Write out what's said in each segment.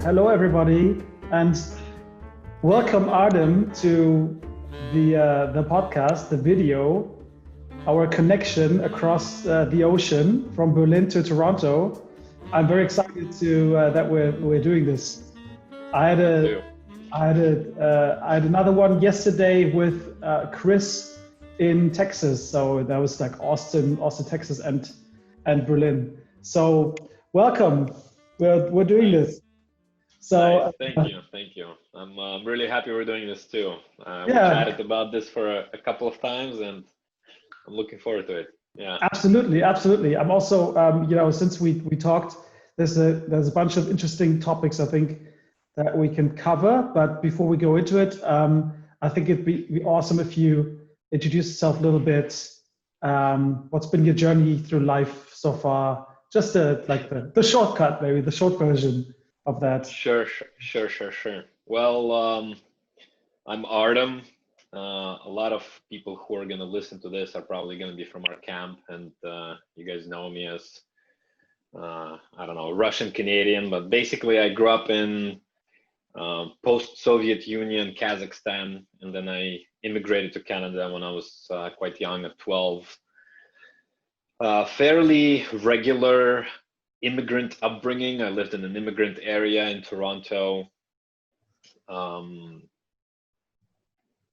hello everybody, and welcome Artem to the podcast, the video, our connection across the ocean from Berlin to Toronto. I'm very excited to that we're doing this. I had another one yesterday with Chris in Texas, so that was like Austin, Texas, and Berlin. So welcome. We're doing this. So nice. Thank you. I'm really happy we're doing this too. We yeah, chatted about this for a couple of times, and I'm looking forward to it. Yeah, absolutely. I'm also, since we talked, there's a bunch of interesting topics I think that we can cover. But before we go into it, I think it'd be awesome if you introduce yourself a little bit. What's been your journey through life so far? Just the shortcut, maybe the short version of that. sure. Well, I'm Artem. A lot of people who are going to listen to this are probably going to be from our camp, and you guys know me as I don't know, Russian Canadian, but basically I grew up in post-Soviet Union, Kazakhstan, and then I immigrated to Canada when I was quite young, at 12. Fairly regular immigrant upbringing. I lived in an immigrant area in Toronto.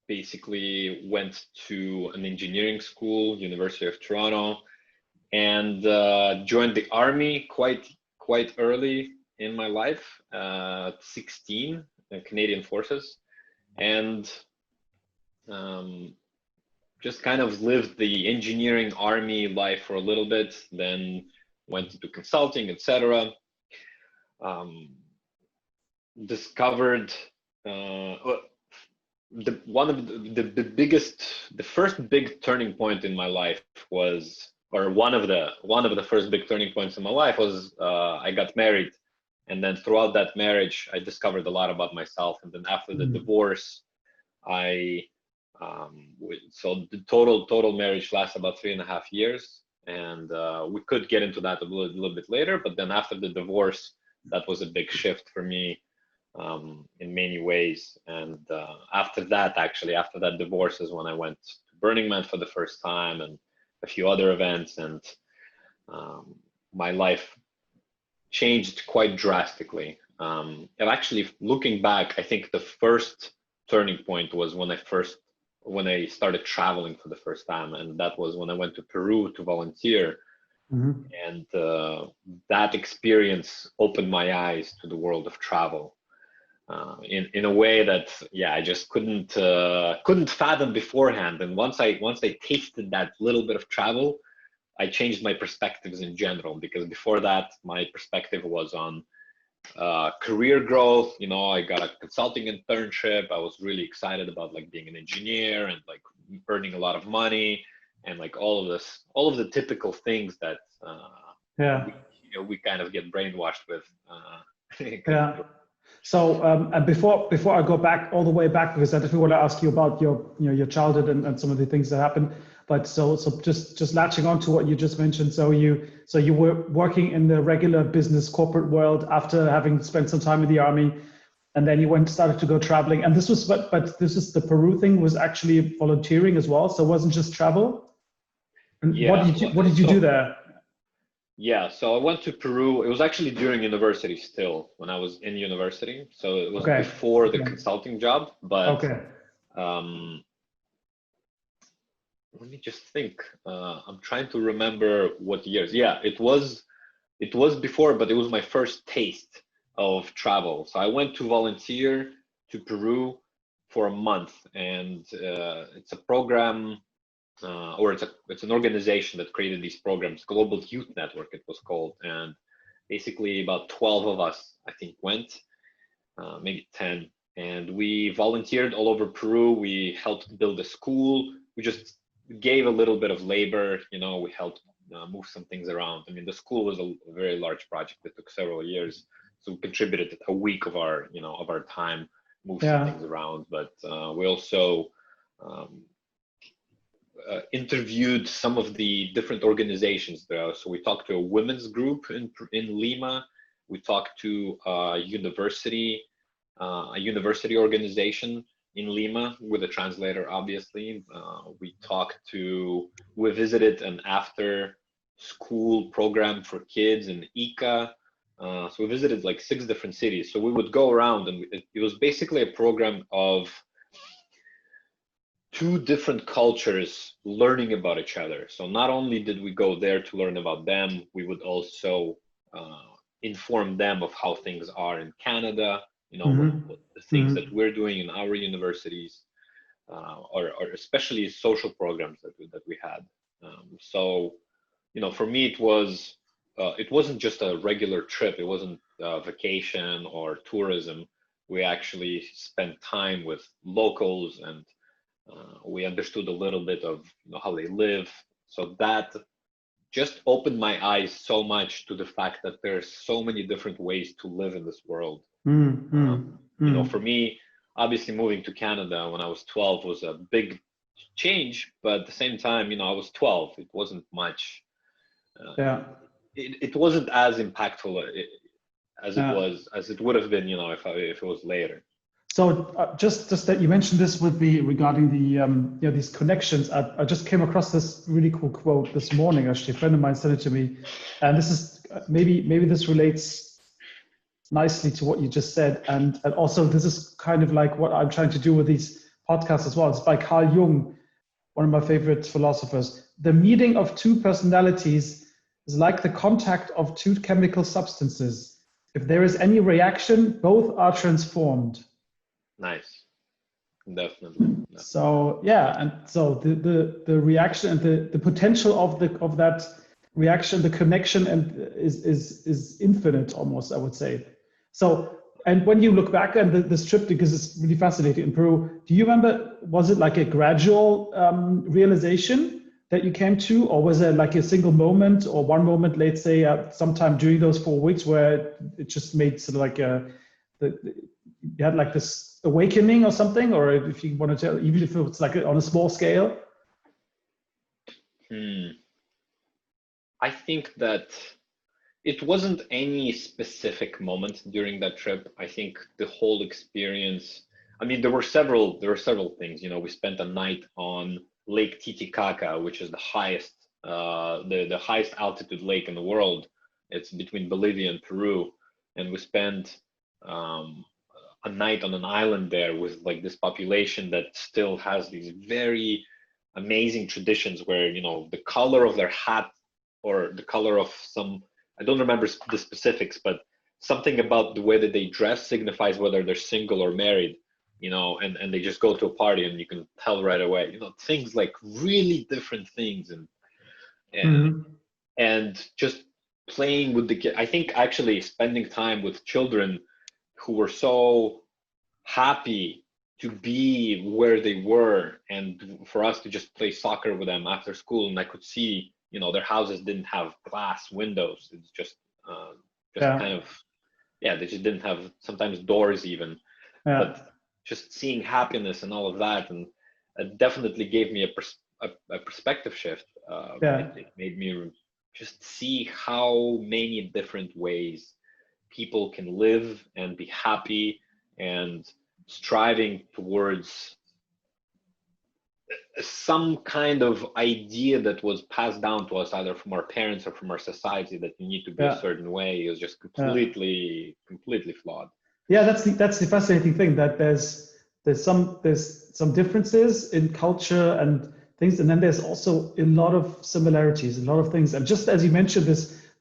Basically went to an engineering school, University of Toronto, and joined the army quite early in my life, at 16, Canadian Forces, and just kind of lived the engineering army life for a little bit, then went into consulting, etc. Discovered the first big turning point in my life was, or one of the first big turning points in my life was, I got married, and then throughout that marriage I discovered a lot about myself. And then after the divorce, so the total marriage lasted about 3.5 years, and we could get into that a little bit later. But then after the divorce, that was a big shift for me, in many ways. And after that divorce is when I went to Burning Man for the first time, and a few other events, and my life changed quite drastically. And actually, looking back, I think the first turning point was when I started traveling for the first time, and that was when I went to Peru to volunteer. And that experience opened my eyes to the world of travel, in a way that, yeah, I just couldn't fathom beforehand. And once I tasted that little bit of travel, I changed my perspectives in general, because before that my perspective was on career growth. I got a consulting internship. I was really excited about like being an engineer and like earning a lot of money, and like all of the typical things that we kind of get brainwashed with. Yeah. So and before I go back all the way back, because I definitely want to ask you about your childhood and some of the things that happened. But so just latching on to what you just mentioned. So you were working in the regular business corporate world after having spent some time in the army, and then you started to go traveling. And this was but this is the Peru thing was actually volunteering as well. So it wasn't just travel. And Yeah. what did you do there? Yeah, so I went to Peru. It was actually during university still, when I was in university. So it was before the consulting job, but let me just think. I'm trying to remember what years. Yeah, it was before, but it was my first taste of travel. So I went to volunteer to Peru for a month, and it's a program, or it's an organization that created these programs, Global Youth Network it was called. And basically about 12 of us, I think, went, maybe 10, and we volunteered all over Peru. We helped build a school. We just gave a little bit of labor, we helped move some things around. I mean, the school was a very large project that took several years, so we contributed a week of our time, moved some things around. But we also interviewed some of the different organizations there. So we talked to a women's group in Lima. We talked to a university organization in Lima with a translator, obviously. We visited an after school program for kids in Ica. So we visited like 6 different cities. So we would go around, and it was basically a program of 2 different cultures learning about each other. So not only did we go there to learn about them, we would also inform them of how things are in Canada, what the things that we're doing in our universities, or especially social programs that we had. So, for me, it wasn't just a regular trip. It wasn't vacation or tourism. We actually spent time with locals, and we understood a little bit of how they live. So that just opened my eyes so much to the fact that there's so many different ways to live in this world. For me, obviously moving to Canada when I was 12 was a big change, but at the same time, I was 12. It wasn't much. It wasn't as impactful as it would have been, if it was later. So just that you mentioned this regarding the these connections. I just came across this really cool quote this morning. Actually, a friend of mine sent it to me, and this is maybe this relates nicely to what you just said, and also this is kind of like what I'm trying to do with these podcasts as well. It's by Carl Jung, one of my favorite philosophers. The meeting of 2 personalities is like the contact of 2 chemical substances. If there is any reaction, both are transformed. Nice. Definitely. So and so the reaction and the potential of that reaction, the connection, and is infinite almost, I would say. So, and when you look back at this trip, because it's really fascinating in Peru, do you remember, was it like a gradual realization that you came to, or was it like a single moment or one moment, let's say sometime during those 4 weeks, where it just made sort of like you had like this awakening or something, or if you want to tell, even if it's like on a small scale? I think that it wasn't any specific moment during that trip. I think the whole experience, there were several things. We spent a night on Lake Titicaca, which is the highest altitude lake in the world. It's between Bolivia and Peru, and we spent a night on an island there with like this population that still has these very amazing traditions where the color of their hat or the color of some, I don't remember the specifics, but something about the way that they dress signifies whether they're single or married, and they just go to a party and you can tell right away, things like really different things, and just playing with the kids. I think actually spending time with children who were so happy to be where they were, and for us to just play soccer with them after school, and I could see, their houses didn't have glass windows. It's just kind of, they just didn't have sometimes doors even. But just seeing happiness and all of that, and it definitely gave me a perspective shift. It made me just see how many different ways people can live and be happy and striving towards some kind of idea that was passed down to us either from our parents or from our society, that you need to be a certain way. It was just completely flawed. That's the fascinating thing, that there's some differences in culture and things, and then there's also a lot of similarities, a lot of things. And just as you mentioned,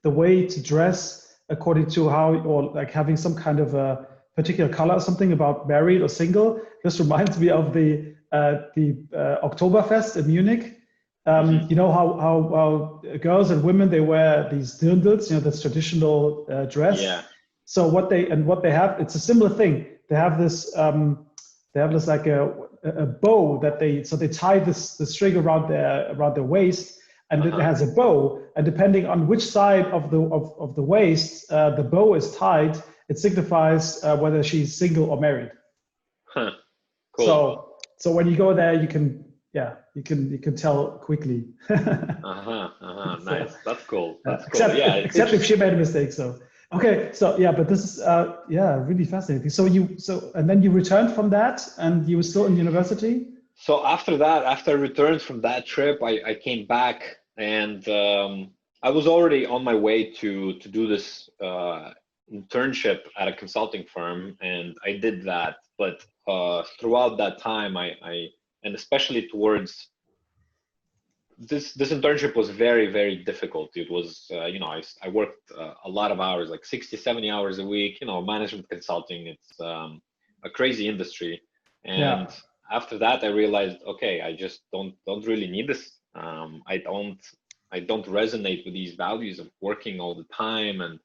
the way to dress according to how, or like having some kind of a particular color, something about married or single, just reminds me of the Oktoberfest in Munich. How girls and women, they wear these dirndls, this traditional dress. So what they have, it's a similar thing. They have this like a bow that they tie the string around their waist, and it has a bow, and depending on which side of the waist the bow is tied, it signifies whether she's single or married. Cool. So when you go there, you can tell quickly. Nice. That's cool. Except if she made a mistake. So Okay, so yeah, but this is yeah, really fascinating. So and then you returned from that, and you were still in university. So after that, after I returned from that trip, I came back, and I was already on my way to do this internship at a consulting firm, and I did that. But throughout that time, and especially towards this internship was very, very difficult. It was, I worked a lot of hours, like 60, 70 hours a week. Management consulting, it's a crazy industry. And Yeah. after that, I realized, okay, I just don't really need this. I don't resonate with these values of working all the time and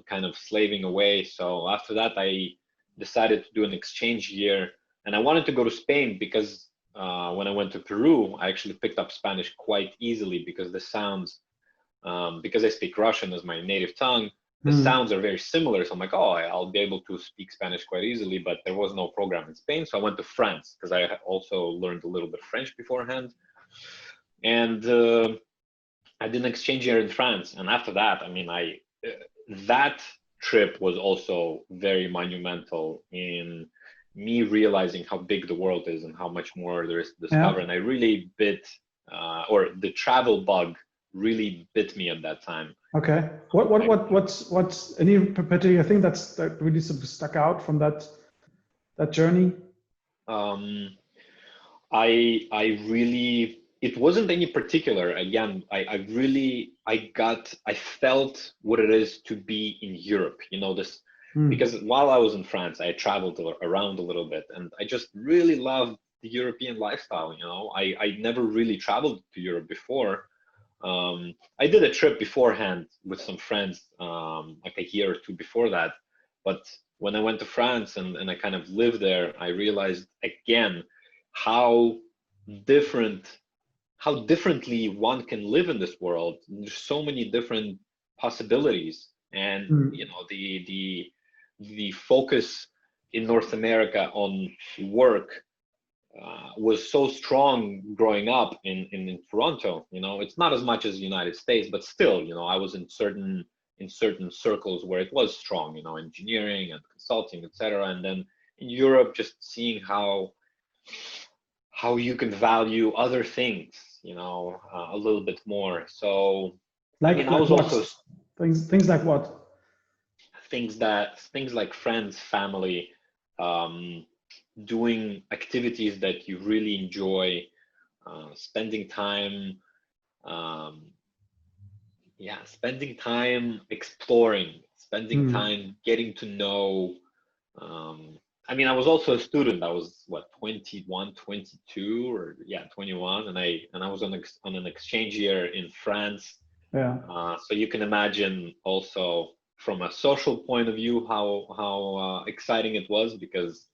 kind of slaving away. So after that, I decided to do an exchange year, and I wanted to go to Spain because when I went to Peru, I actually picked up Spanish quite easily because the sounds, because I speak Russian as my native tongue, the sounds are very similar. So I'm like, oh, I'll be able to speak Spanish quite easily, but there was no program in Spain. So I went to France because I also learned a little bit French beforehand. And I did an exchange year in France. And after that, I mean, that trip was also very monumental in me realizing how big the world is and how much more there is to discover. And I really or the travel bug really bit me at that time. Okay. What's any particular thing that really sort of stuck out from that journey? I really, it wasn't any particular. Again, I felt what it is to be in Europe, this, because while I was in France, I traveled around a little bit, and I just really loved the European lifestyle. I never really traveled to Europe before. I did a trip beforehand with some friends, like a year or two before that. But when I went to France and I kind of lived there, I realized again how differently one can live in this world. There's so many different possibilities, and the focus in North America on work was so strong growing up in Toronto. It's not as much as the United States, but still, I was in certain circles where it was strong, engineering and consulting, etc. And then in Europe, just seeing how you can value other things, a little bit more. So like, I was also things like what? Things like friends, family, doing activities that you really enjoy, spending time, spending time exploring, spending time getting to know. I was also a student. I was 21, 22, or 21, and I was on an exchange year in France. Yeah. So you can imagine also from a social point of view how exciting it was, because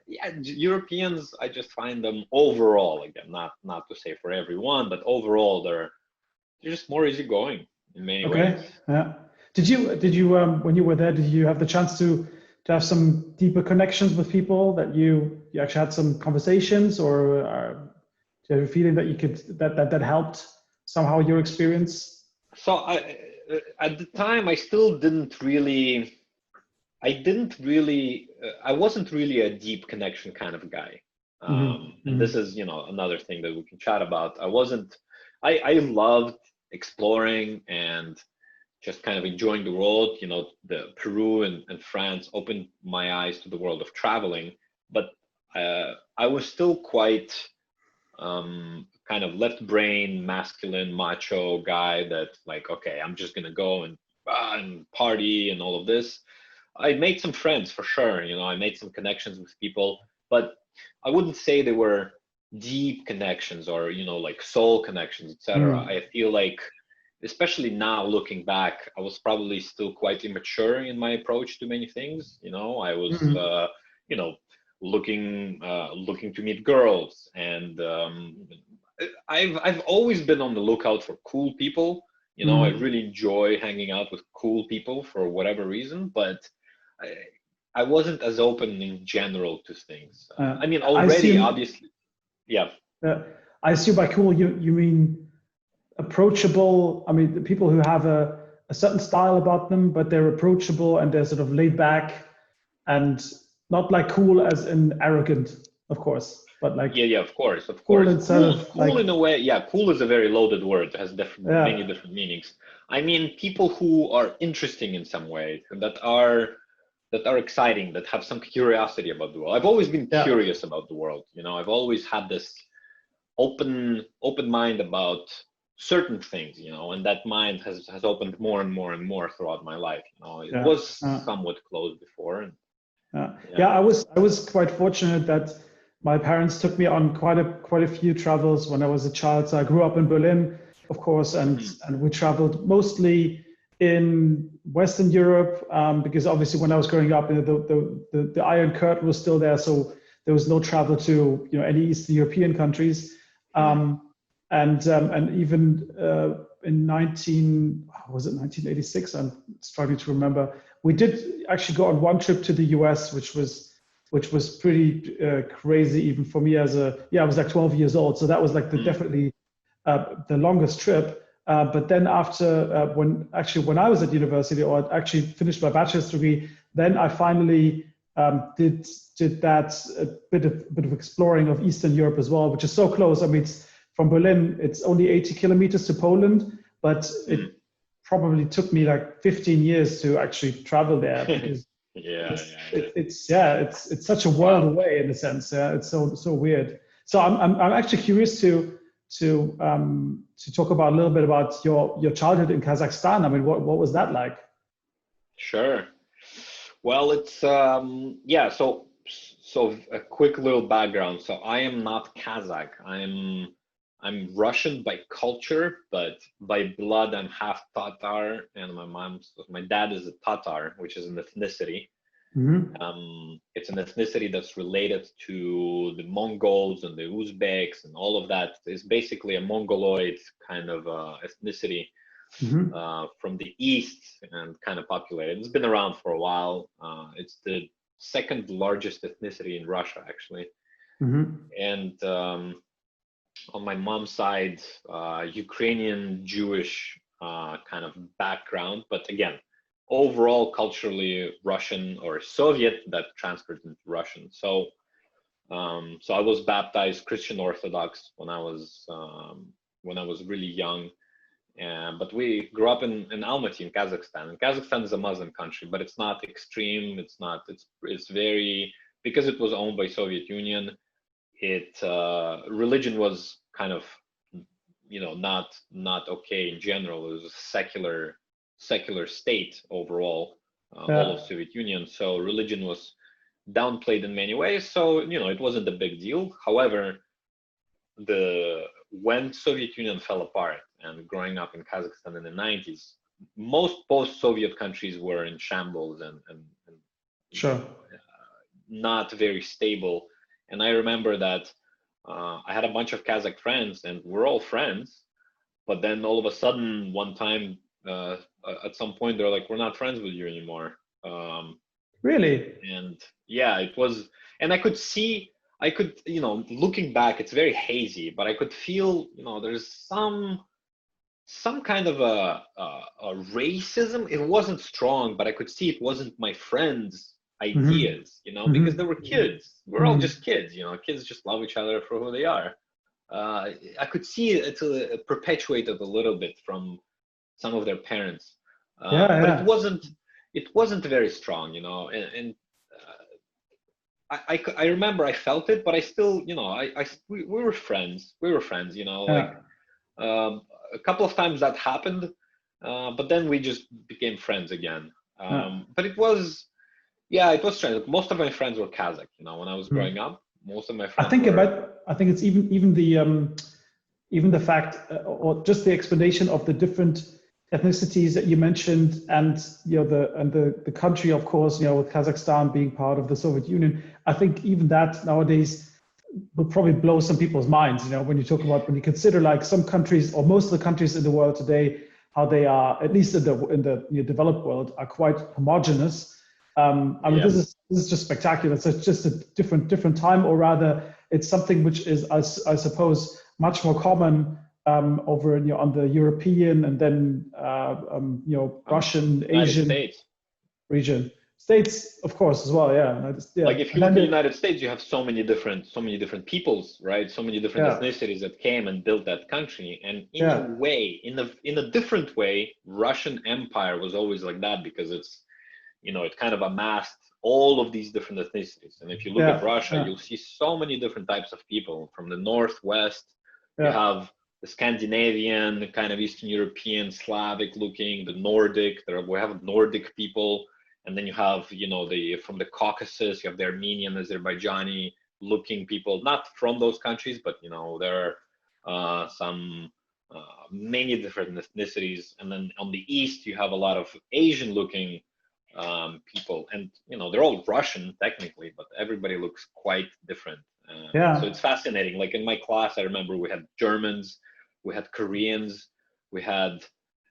Europeans, I just find them overall, again, not to say for everyone, but overall they're just more easygoing in many ways. Yeah. Did you when you were there, did you have the chance to have some deeper connections with people, that you actually had some conversations, or do you have a feeling that you could that helped somehow your experience? So at the time, I wasn't really a deep connection kind of guy. And this is, another thing that we can chat about. I loved exploring and just kind of enjoying the world. The Peru and France opened my eyes to the world of traveling, but I was still quite kind of left brain, masculine, macho guy that, like, okay, I'm just gonna go and party and all of this. I made some friends for sure. I made some connections with people, but I wouldn't say they were deep connections or, like soul connections, etc. I feel like, especially now looking back, I was probably still quite immature in my approach to many things. I was, looking to meet girls, and I've always been on the lookout for cool people. I really enjoy hanging out with cool people for whatever reason, but I wasn't as open in general to things. Already, obviously, yeah. I assume by cool you mean approachable. The people who have a a certain style about them, but they're approachable and they're sort of laid back and not like cool as in arrogant, of course, but like yeah, of course, cool instead Cool, of cool like, in a way. Yeah, cool is a very loaded word. It has many yeah, different meanings. I mean, people who are interesting in some way, that are exciting, that have some curiosity about the world. I've always been yeah, curious about the world. You know, I've always had this open mind about certain things. You know, and that mind has opened more and more and more throughout my life. You know, it yeah. was somewhat closed before, and Yeah, I was quite fortunate that my parents took me on quite a few travels when I was a child. So I grew up in Berlin, of course, and we traveled mostly in Western Europe because obviously when I was growing up, the Iron Curtain was still there, so there was no travel to any Eastern European countries, and even in 1986, I'm struggling to remember. We did actually go on one trip to the US, which was pretty crazy even for me I was like 12 years old. So that was like definitely the longest trip. But then after when I was at university or actually finished my bachelor's degree, then I finally did that a bit of exploring of Eastern Europe as well, which is so close. I mean, from Berlin, it's only 80 kilometers to Poland, but it probably took me like 15 years to actually travel there because it's such a world away in a sense. Yeah, it's so weird. So I'm actually curious to talk about a little bit about your childhood in Kazakhstan. I mean, what was that like? Sure. Well, it's So a quick little background. So I am not Kazakh. I'm Russian by culture, but by blood I'm half Tatar, and my dad is a Tatar, which is an ethnicity. It's an ethnicity that's related to the Mongols and the Uzbeks and all of that. It's basically a Mongoloid kind of ethnicity from the east and kind of populated. It's been around for a while. It's the second largest ethnicity in Russia, actually. And on my mom's side, Ukrainian Jewish kind of background, but again, overall culturally Russian or Soviet that transferred into Russian. So I was baptized Christian Orthodox when I was really young. But we grew up in Almaty in Kazakhstan. And Kazakhstan is a Muslim country, but it's not extreme. It's very, because it was owned by Soviet Union. Religion was kind of, not okay in general. It was a secular state overall, all of Soviet Union. So religion was downplayed in many ways. So, it wasn't a big deal. However, when Soviet Union fell apart and growing up in Kazakhstan in the 90s, most post-Soviet countries were in shambles and not very stable. And I remember that I had a bunch of Kazakh friends and we're all friends, but then all of a sudden one time at some point they're like, we're not friends with you anymore. Really? And yeah, it was, and I could, looking back, it's very hazy, but I could feel, there's some kind of a racism. It wasn't strong, but I could see it wasn't my friends' ideas, because they were kids. We're all just kids, kids just love each other for who they are. I could see it perpetuated a little bit from some of their parents, but it wasn't very strong, and I remember I felt it, but I still, we were friends. A couple of times that happened, but then we just became friends again. But it was strange. Most of my friends were Kazakh, when I was growing up. Most of my friends I think it's even the fact or just the explanation of the different ethnicities that you mentioned, and the country, of course, with Kazakhstan being part of the Soviet Union. I think even that nowadays will probably blow some people's minds. When you consider like some countries or most of the countries in the world today, how they are, at least in the developed world, are quite homogenous. This is just spectacular. So it's just a different time, or rather, it's something which is, I suppose, much more common over on the European and then Russian, United Asian States. region. States, of course, as well. Yeah. Like if you look at the United States, you have so many different peoples, right? So many different ethnicities that came and built that country. And in a way, in a different way, Russian Empire was always like that because it's, it kind of amassed all of these different ethnicities. And if you look at Russia, you'll see so many different types of people from the northwest. You have the Scandinavian, the kind of Eastern European, Slavic looking, the Nordic. We have Nordic people. And then you have, from the Caucasus, you have the Armenian, Azerbaijani looking people, not from those countries, but, there are many different ethnicities. And then on the East, you have a lot of Asian looking people. And, they're all Russian technically, but everybody looks quite different. So it's fascinating. Like in my class, I remember we had Germans, we had Koreans,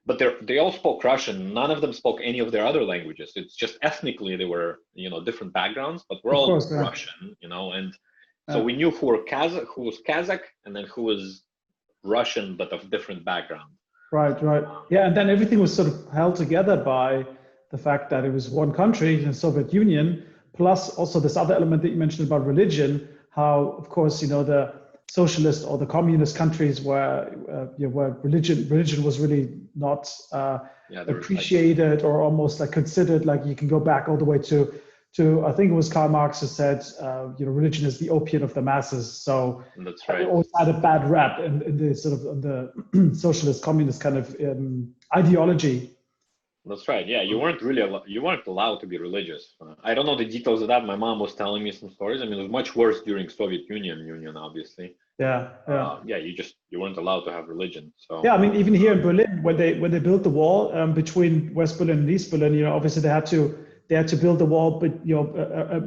but they all spoke Russian. None of them spoke any of their other languages. It's just ethnically they were, different backgrounds, but we're all Russian, and so we knew who was Kazakh, and then who was Russian, but of different background. Right. Yeah, and then everything was sort of held together by the fact that it was one country, the Soviet Union, plus also this other element that you mentioned about religion, how, of course, the socialist or the communist countries where religion was really not appreciated or almost like considered. Like you can go back all the way to I think it was Karl Marx who said religion is the opiate of the masses. So that's right. It always had a bad rap in the sort of the socialist communist kind of ideology. That's right. Yeah, you weren't allowed to be religious. I don't know the details of that. My mom was telling me some stories. I mean, it was much worse during Soviet Union, obviously. Yeah. You weren't allowed to have religion. So yeah, I mean, even here in Berlin, when they built the wall between West Berlin and East Berlin, obviously they had to build the wall, but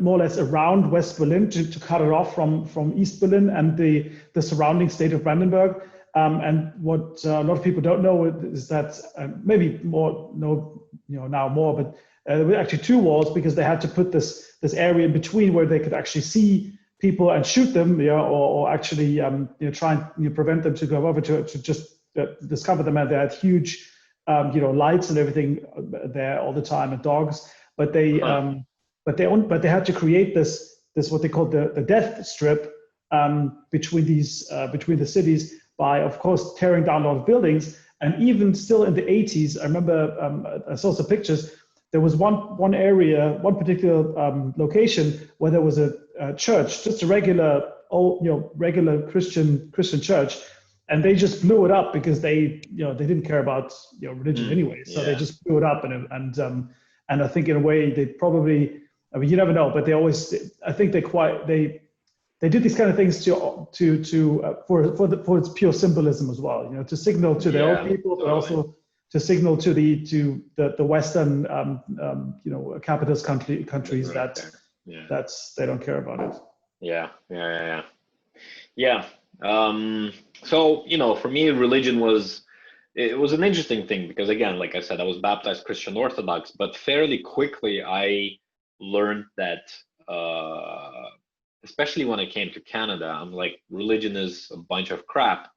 more or less around West Berlin to cut it off from East Berlin and the surrounding state of Brandenburg. And what a lot of people don't know is that maybe now more, but there were actually two walls because they had to put this area in between where they could actually see people and shoot them, or actually try and prevent them to go over to just discover them. And they had huge lights and everything there all the time and dogs, but they had to create this what they called the death strip between the cities, by, of course, tearing down a lot of buildings. And even still in the 80s, I remember I saw some pictures. There was one area, one particular location where there was a church, just a regular Christian church, and they just blew it up because they didn't care about religion anyway. So they just blew it up, and I think in a way they probably, I mean, you never know, but they always, I think they did these kind of things for its pure symbolism as well, to signal to their own people, but also to signal to the Western capitalist countries that they don't care about it. Yeah. So for me, religion was an interesting thing because, again, like I said, I was baptized Christian Orthodox, but fairly quickly I learned that. Especially when I came to Canada, I'm like, religion is a bunch of crap.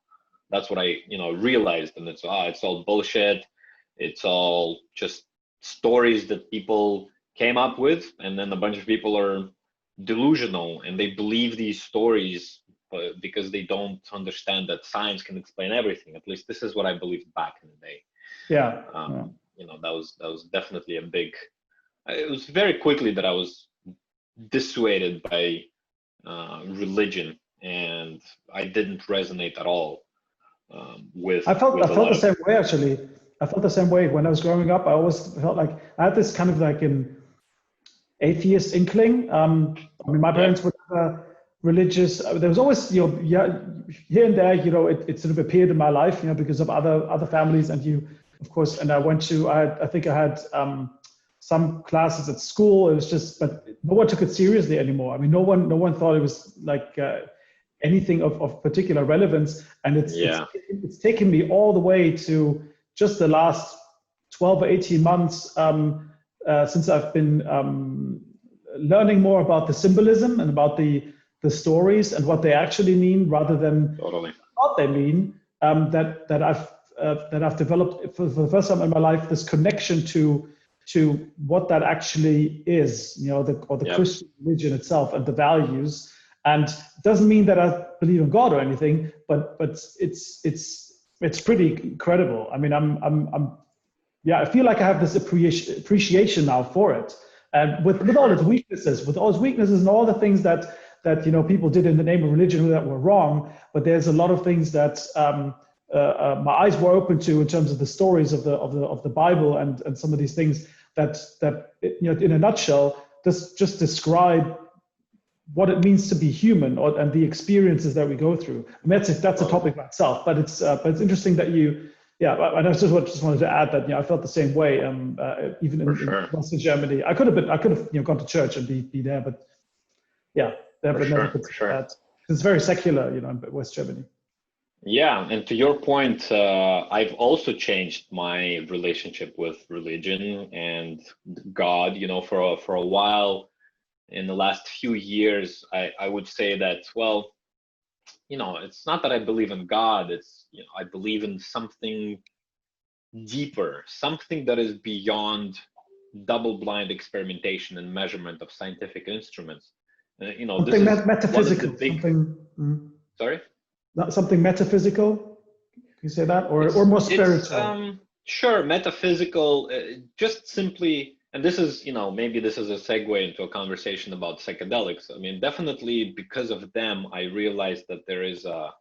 That's what I, realized. And it's all bullshit. It's all just stories that people came up with. And then a bunch of people are delusional and they believe these stories because they don't understand that science can explain everything. At least this is what I believed back in the day. Yeah. That was definitely it was very quickly that I was dissuaded by religion, and I didn't resonate at all with. I felt the same way, actually. I felt the same way when I was growing up. I always felt like I had this kind of like an atheist inkling. I mean, my parents were religious. There was always, here and there, it sort of appeared in my life, because of other families, and of course. And I think I had some classes at school. It was just, but no one took it seriously anymore. I mean, no one thought it was like anything of particular relevance. And it's taken me all the way to just the last 12 or 18 months since I've been learning more about the symbolism and about the stories and what they actually mean, rather than what they mean. that I've developed for the first time in my life this connection to what that actually is, the Yep. Christian religion itself and the values. And it doesn't mean that I believe in God or anything, but it's pretty incredible. I mean, I feel like I have this appreciation now for it, and with all its weaknesses, and all the things that people did in the name of religion that were wrong. But there's a lot of things that my eyes were open to in terms of the stories of the Bible and some of these things that in a nutshell just describe what it means to be human and the experiences that we go through. I mean, that's a topic by itself, but it's interesting that you. Yeah, and I just wanted to add that I felt the same way. Even in Western Germany, I could have gone to church and be there, but yeah, there but never could say that. It's very secular, in West Germany. Yeah, and to your point, I've also changed my relationship with religion and God. For a while, in the last few years, I would say that, well, it's not that I believe in God. It's, I believe in something deeper, something that is beyond double-blind experimentation and measurement of scientific instruments. Something this is metaphysical. Sorry? Not something metaphysical. Can you say that, or more spiritual? Sure, metaphysical. Just simply. And this is, maybe this is a segue into a conversation about psychedelics. I mean, definitely because of them, I realized that there is a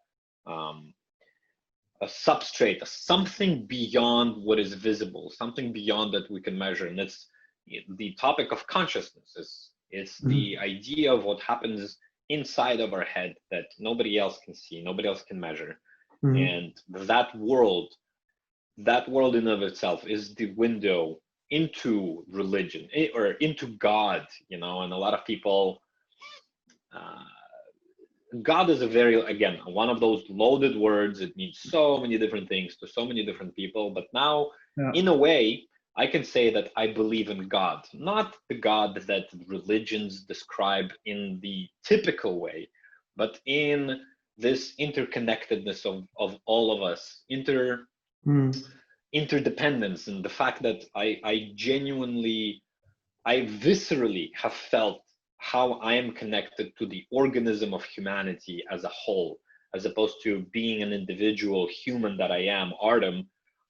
substrate, something beyond what is visible, something beyond that we can measure. And it's the topic of consciousness. It's the idea of what happens inside of our head that nobody else can see, nobody else can measure. And that world in and of itself is the window into religion or into God, and a lot of people, God is again, one of those loaded words. It means so many different things to so many different people. But now, in a way, I can say that I believe in God, not the God that religions describe in the typical way, but in this interconnectedness of all of us, interdependence, and the fact that I viscerally have felt how I am connected to the organism of humanity as a whole, as opposed to being an individual human that I am, Artem.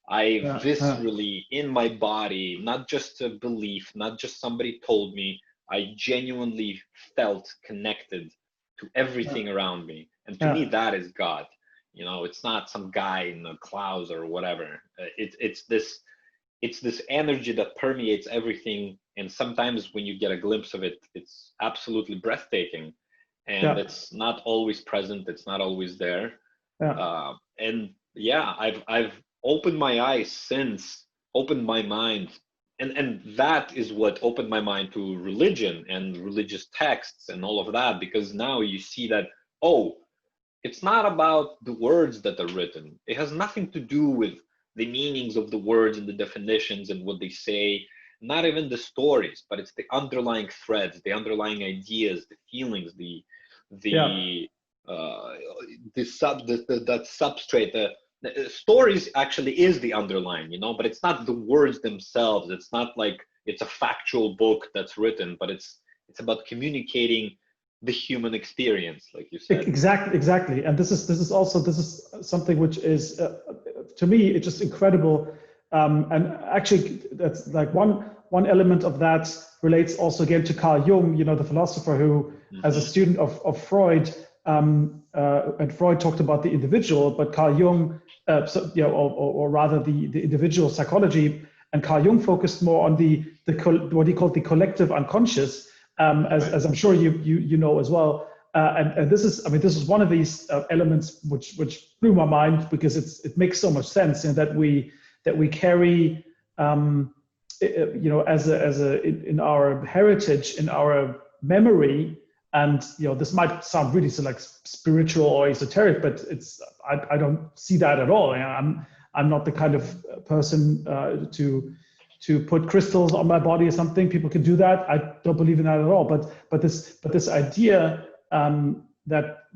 I viscerally, in my body, not just a belief, not just somebody told me, I genuinely felt connected to everything around me. And to me, that is God. It's not some guy in the clouds or whatever. It's this energy that permeates everything. And sometimes when you get a glimpse of it, it's absolutely breathtaking. And it's not always present. It's not always there. I've opened my eyes since, opened my mind. And that is what opened my mind to religion and religious texts and all of that, because now you see that, it's not about the words that are written. It has nothing to do with the meanings of the words and the definitions and what they say, not even the stories, but it's the underlying threads, the underlying ideas, the feelings, that substrate. The stories actually is the underlying, but it's not the words themselves. It's not like it's a factual book that's written, but it's about communicating the human experience, like you said. Exactly. And this is something which is to me, it's just incredible. And actually, that's like one element of that relates also again to Carl Jung, the philosopher who, as a student of Freud, and Freud talked about the individual, but Carl Jung, or rather the individual psychology, and Carl Jung focused more on what he called the collective unconscious, as I'm sure you know as well. And this is one of these elements which blew my mind, because it makes so much sense, that we carry in our heritage, in our memory. And this might sound really so like spiritual or esoteric, but I don't see that at all. I'm not the kind of person to put crystals on my body or something. People can do that. I don't believe in that at all. But this idea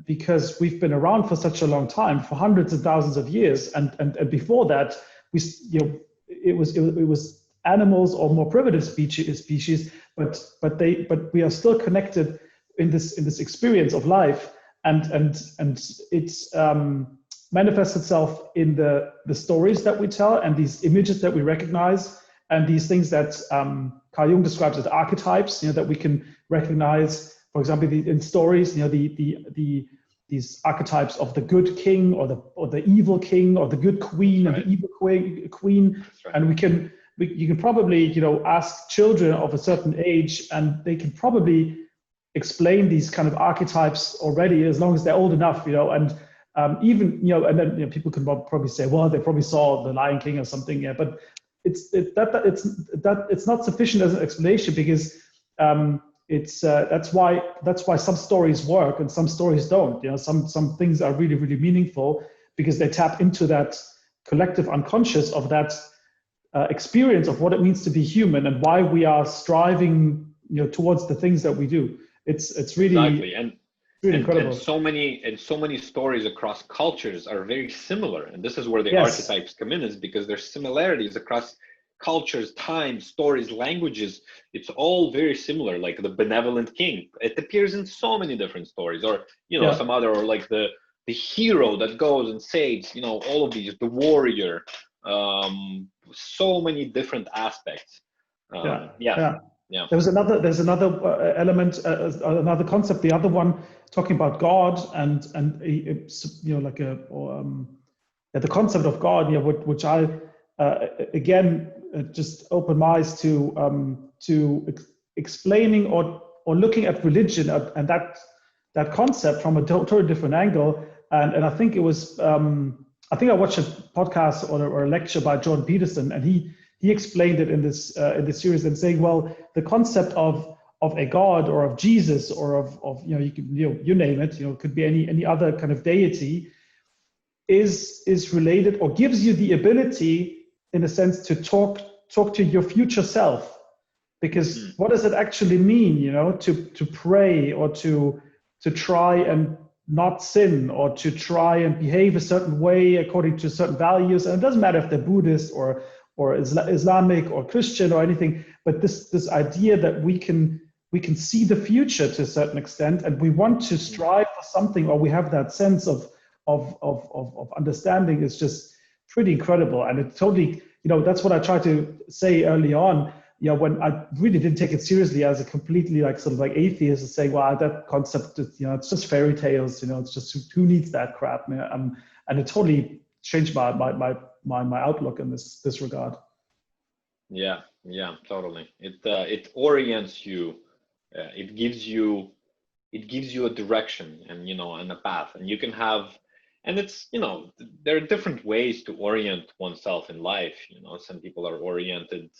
because we've been around for such a long time, for hundreds of thousands of years, and before that, it was animals or more primitive species, but we are still connected in this experience of life, and it's manifests itself in the stories that we tell and these images that we recognize and these things that Carl Jung describes as archetypes, that we can recognize. For example, in stories, these archetypes of the good king or the evil king or the good queen and the evil queen, and you can probably ask children of a certain age, and they can probably explain these kind of archetypes already as long as they're old enough, and even and then people can probably say, well, they probably saw The Lion King or something, but it's not sufficient as an explanation, because that's why some stories work and some stories don't. Some things are really, really meaningful because they tap into that collective unconscious of that experience of what it means to be human and why we are striving towards the things that we do. It's really exactly. And really incredible. And so many stories across cultures are very similar, and this is where the archetypes come in, is because there's similarities across cultures, time, stories, languages. It's all very similar. Like the benevolent king, it appears in so many different stories, or some other, or like the hero that goes and saves all of these, the warrior, so many different aspects. There's another element, another concept, the other one talking about God and the concept of God, which I again just open my eyes to explaining or looking at religion and that concept from a totally different angle. And I think it was I think I watched a podcast or a lecture by Jordan Peterson, and he explained it in this series, and saying, well, the concept of a God or of Jesus or of you name it, it could be any other kind of deity, is related or gives you the ability, in a sense, to talk to your future self. Because what does it actually mean, to pray or to try and not sin, or to try and behave a certain way according to certain values? And it doesn't matter if they're Buddhist or Islamic or Christian or anything, but this idea that we can see the future to a certain extent, and we want to strive for something, or we have that sense of understanding, is just pretty incredible. And it totally, that's what I tried to say early on, when I really didn't take it seriously as a completely atheist, and saying, well, that concept, it's just fairy tales, it's just, who needs that crap, man? And it totally changed my outlook in this regard. Yeah, totally. It orients you, it gives you a direction and and a path, and you can have, and it's there are different ways to orient oneself in life. Some people are oriented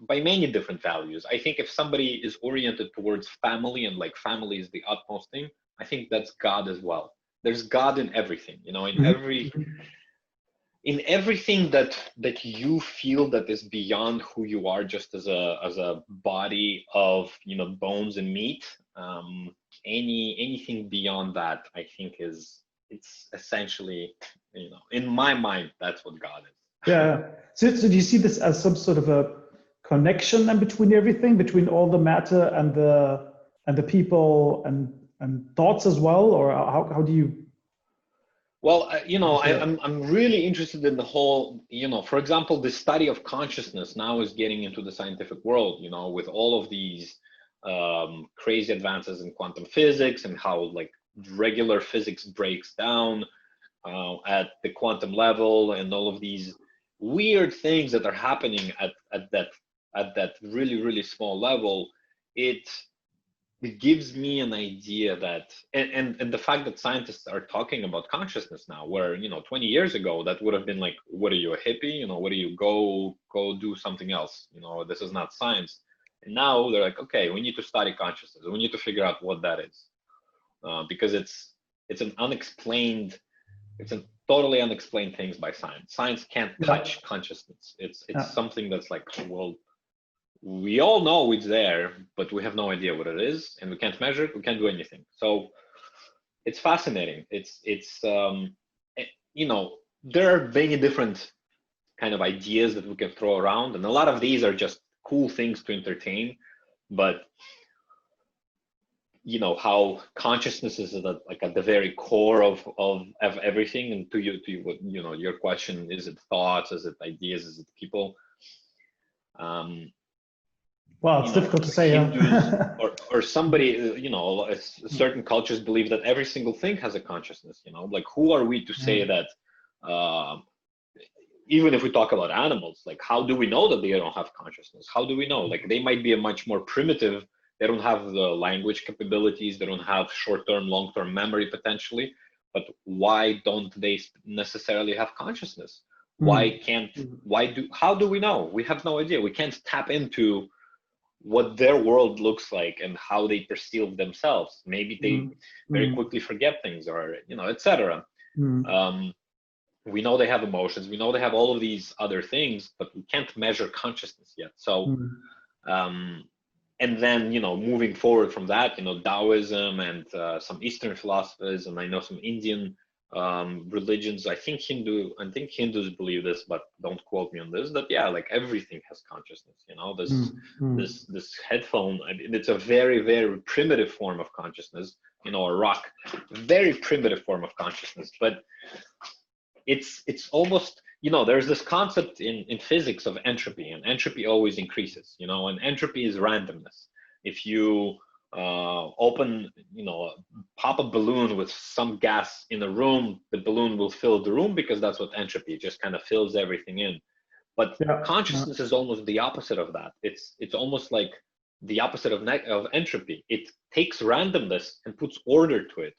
by many different values. I think if somebody is oriented towards family, and like family is the utmost thing, I think that's God as well. There's God in everything, in everything that you feel that is beyond who you are, just as a body of bones and meat. Anything beyond that, I think it's essentially, in my mind, that's what God is. Yeah. So do you see this as some sort of a connection then between everything, between all the matter and the people and thoughts as well, or how do you? Well, I'm really interested in the whole, for example, the study of consciousness now is getting into the scientific world, with all of these crazy advances in quantum physics, and how like regular physics breaks down at the quantum level, and all of these weird things that are happening at that really, really small level. It gives me an idea that, and the fact that scientists are talking about consciousness now, where 20 years ago that would have been like, what are you, a hippie? What do you go do something else? This is not science. And now they're like, okay, we need to study consciousness. We need to figure out what that is, because it's an unexplained, it's a totally unexplained things by science. Science can't touch consciousness. It's something that's like, well, we all know it's there, but we have no idea what it is, and we can't measure it. We can't do anything. So it's fascinating. You know, there are many different kind of ideas that we can throw around, and a lot of these are just cool things to entertain. But you know, how consciousness is at the very core of everything. And to you, you know, your question, is it thoughts, is it ideas, is it people? Well, it's difficult to say. Hindus, or somebody, you know, certain cultures believe that every single thing has a consciousness. You know, like, who are we to say that? Even if we talk about animals, like, how do we know that they don't have consciousness? How do we know? Like, they might be a much more primitive. They don't have the language capabilities. They don't have short-term, long-term memory potentially. But why don't they necessarily have consciousness? How do we know? We have no idea. We can't tap into what their world looks like and how they perceive themselves. Maybe they very quickly forget things, or, you know, etc. We know they have emotions. We know they have all of these other things, but we can't measure consciousness yet. So, and then, you know, moving forward from that, you know, Taoism and some Eastern philosophies, and I know some Indian religions. I think Hindus believe this, but don't quote me on this, that yeah, like, everything has consciousness. You know, this headphone, I mean, it's a very, very primitive form of consciousness. You know, a rock, very primitive form of consciousness. But it's almost, you know, there's this concept in physics of entropy, and entropy always increases. You know, and entropy is randomness. If you open, you know, pop a balloon with some gas in a room, the balloon will fill the room, because that's what entropy, it just kind of fills everything in. But consciousness is almost the opposite of that. It's almost like the opposite of entropy. It takes randomness and puts order to it.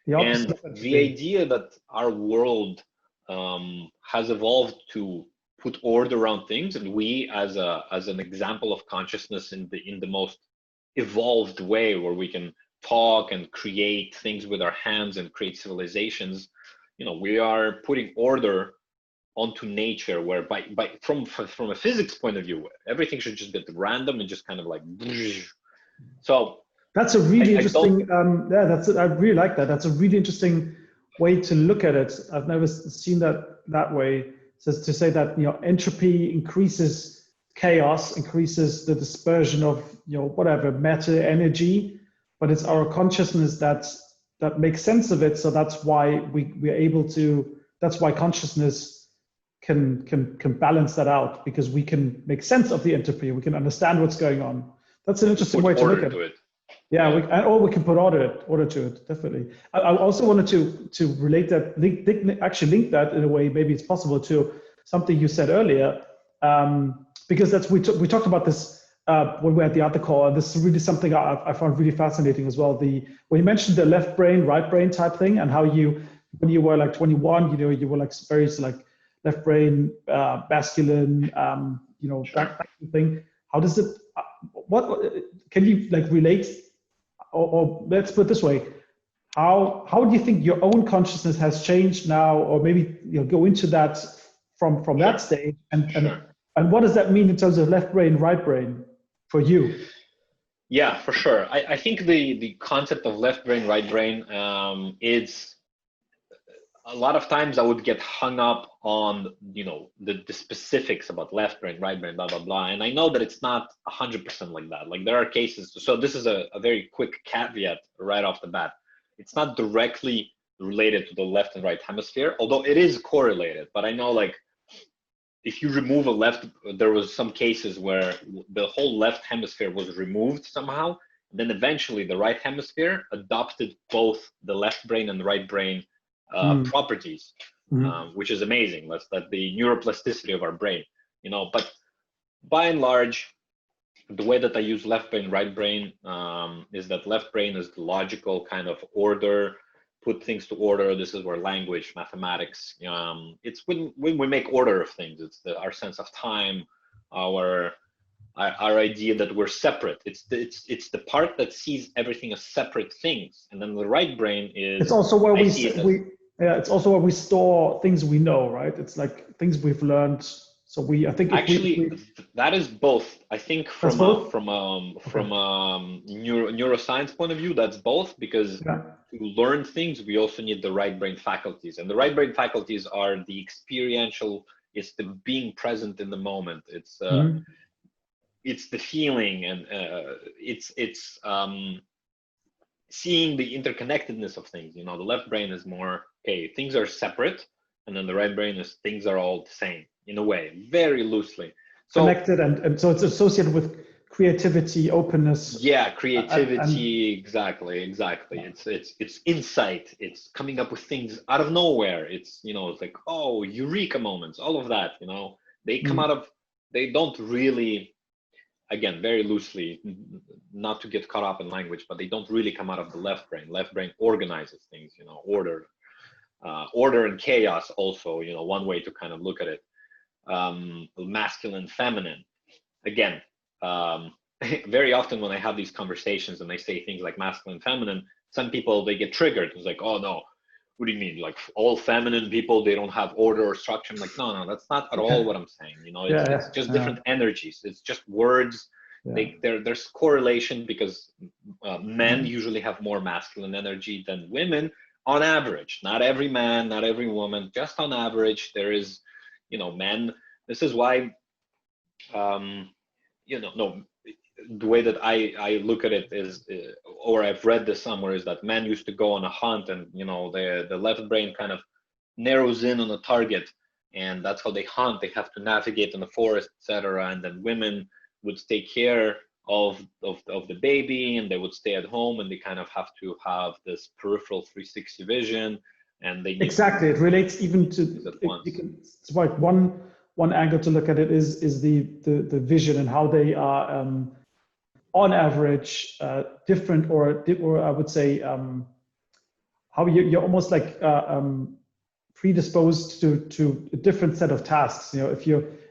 And the idea that our world has evolved to put order around things, and we as an example of consciousness in the most evolved way, where we can talk and create things with our hands and create civilizations, you know, we are putting order onto nature, where from a physics point of view, everything should just get random and just kind of like. So that's a really interesting. I really like that. That's a really interesting way to look at it. I've never seen that way. So to say that, you know, entropy increases chaos, increases the dispersion of, you know, whatever, matter, energy, but it's our consciousness that makes sense of it. So that's why we're able to. That's why consciousness can balance that out, because we can make sense of the entropy. We can understand what's going on. That's an interesting way to look at it. Yeah, we can put order to it, definitely. I also wanted to relate that, link that in a way, maybe it's possible, to something you said earlier, because we talked about this when we had the other call, and this is really something I found really fascinating as well. When you mentioned the left brain, right brain type thing, and how when you were like 21, you know, you were like very like left brain, masculine, you know, that thing. How does it? What can you like relate? Or let's put it this way, how do you think your own consciousness has changed now, or maybe, you know, go into that from that stage, and what does that mean in terms of left brain, right brain for you? Yeah, for sure. I think the concept of left brain, right brain, is a lot of times I would get hung up on, you know, the specifics about left brain, right brain, blah, blah, blah. And I know that it's not 100% like that. Like, there are cases. So this is a very quick caveat right off the bat. It's not directly related to the left and right hemisphere, although it is correlated. But I know, like, if you remove there was some cases where the whole left hemisphere was removed somehow. And then eventually the right hemisphere adopted both the left brain and the right brain properties, which is amazing. That's the neuroplasticity of our brain, you know. But by and large, the way that I use left brain, right brain, is that left brain is the logical kind of order, put things to order. This is where language, mathematics, it's when we make order of things. It's our sense of time, our idea that we're separate. It's the part that sees everything as separate things. And then the right brain is. It's also where it's also where we store things we know, right? It's like things we've learned So I think actually that is both. I think from neuroscience point of view, that's both, because to learn things, we also need the right brain faculties, and the right brain faculties are the experiential. It's the being present in the moment. It's it's the feeling, and it's seeing the interconnectedness of things. You know, the left brain is more, okay, things are separate, and then the right brain is things are all the same in a way, very loosely. So connected, and so it's associated with creativity, openness. Yeah, creativity, exactly. It's insight. It's coming up with things out of nowhere. It's, you know, it's like, oh, eureka moments, all of that, you know, they come out of, they don't really, again, very loosely, not to get caught up in language, but they don't really come out of the left brain. Left brain organizes things, you know, order and chaos also, you know, one way to kind of look at it. Masculine, feminine, again, very often when I have these conversations and they say things like masculine, feminine, some people, they get triggered. It's like, oh no, what do you mean? Like all feminine people, they don't have order or structure? I'm like, no, that's not at all what I'm saying. You know, it's just different energies. It's just words. There's correlation, because men usually have more masculine energy than women on average. Not every man, not every woman, just on average. There is, you know, men. This is why, you know, no, the way that I look at it is, or I've read this somewhere, is that men used to go on a hunt, and, you know, the left brain kind of narrows in on a target, and that's how they hunt. They have to navigate in the forest, etc. And then women would take care of the baby, and they would stay at home, and they kind of have to have this peripheral 360 vision, and they exactly. It relates even to it's like one angle to look at it is the vision, and how they are on average different, or I would say how you're almost like predisposed to a different set of tasks. You know,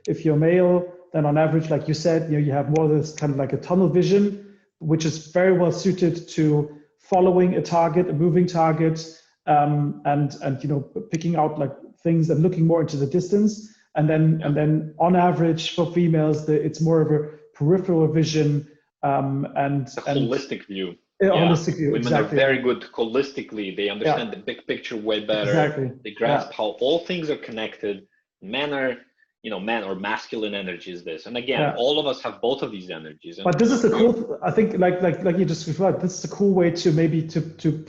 if you're male, then on average, like you said, you know, you have more of this kind of like a tunnel vision, which is very well suited to following a target, a moving target, and you know, picking out like things and looking more into the distance. And then on average for females, it's more of a peripheral vision, and a holistic view. Holistic view. Women are very good holistically. They understand the big picture way better. Exactly. They grasp how all things are connected. Men are, you know, man or masculine energy is this. And again, all of us have both of these energies. And but this is the cool, I think, like you just referred, this is a cool way to maybe to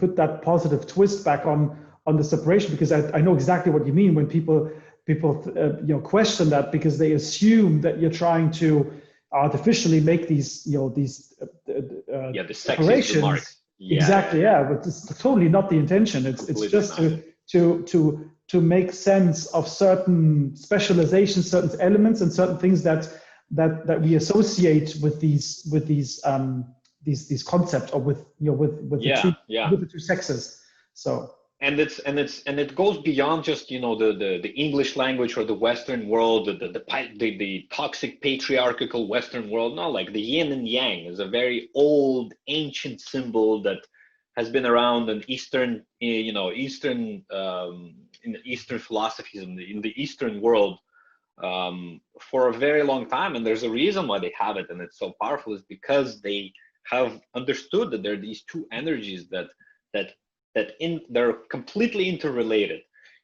put that positive twist back on the separation, because I know exactly what you mean when people you know, question that, because they assume that you're trying to artificially make these, you know, these the separations. Exactly. But it's totally not the intention. It's just to make sense of certain specializations, certain elements, and certain things that we associate with these concepts, or with, you know, with the two sexes. So. And it goes beyond just, you know, the English language or the Western world, the toxic patriarchal Western world. No, like the yin and yang is a very old, ancient symbol that has been around in Eastern, you know, in the Eastern philosophies, in the Eastern world, for a very long time. And there's a reason why they have it, and it's so powerful, is because they have understood that there are these two energies they're completely interrelated.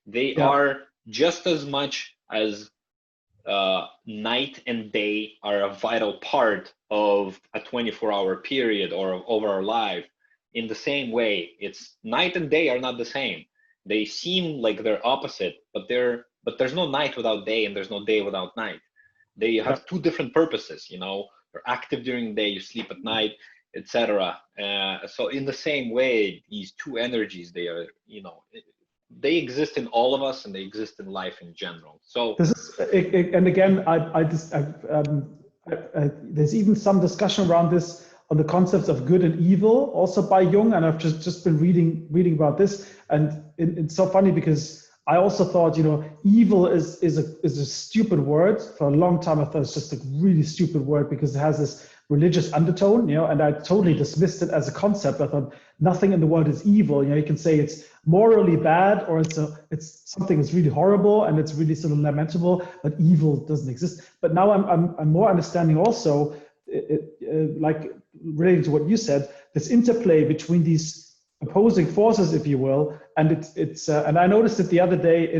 They are just as much as night and day are a vital part of a 24-hour period or of our life. In the same way, it's night and day are not the same. They seem like they're opposite, but there's no night without day, and there's no day without night. They have two different purposes. You know, you're active during the day, you sleep at night, etc. So in the same way, these two energies, they are, you know, they exist in all of us, and they exist in life in general. So this is, and again, there's even some discussion around this on the concepts of good and evil, also by Jung, and I've just been reading about this, and it's so funny because I also thought, you know, evil is a stupid word. For a long time I thought it's just a really stupid word, because it has this religious undertone, and I totally dismissed it as a concept. I thought nothing in the world is evil. You can say it's morally bad, or it's something that's really horrible and it's really sort of lamentable, but evil doesn't exist. But now I'm more understanding also, like relating to what you said, this interplay between these opposing forces, if you will, and it's and I noticed it the other day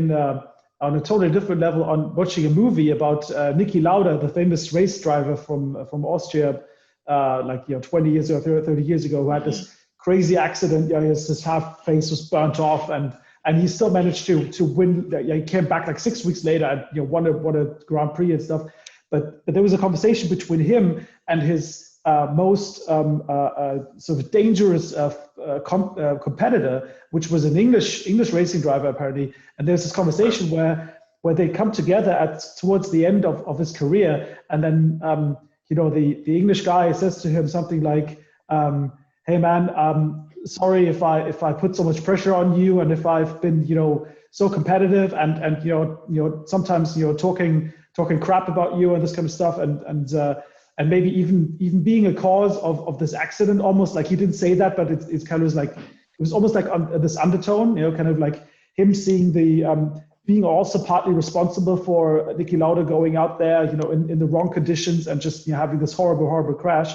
on a totally different level on watching a movie about Niki Lauda, the famous race driver from Austria, 20 years or 30 years ago, who had this crazy accident. His half face was burnt off, and he still managed to win. He came back like 6 weeks later and won a Grand Prix and stuff. But there was a conversation between him and his most sort of dangerous competitor, which was an English racing driver apparently. And there's this conversation where they come together towards the end of his career, and then the English guy says to him something like, "Hey man, sorry if I put so much pressure on you, and if I've been so competitive and sometimes talking crap about you and this kind of stuff, and maybe even being a cause of this accident." Almost like he didn't say that, but it's kind of like, it was almost like this undertone, kind of like him seeing being also partly responsible for Niki Lauda going out there, in the wrong conditions and just having this horrible crash.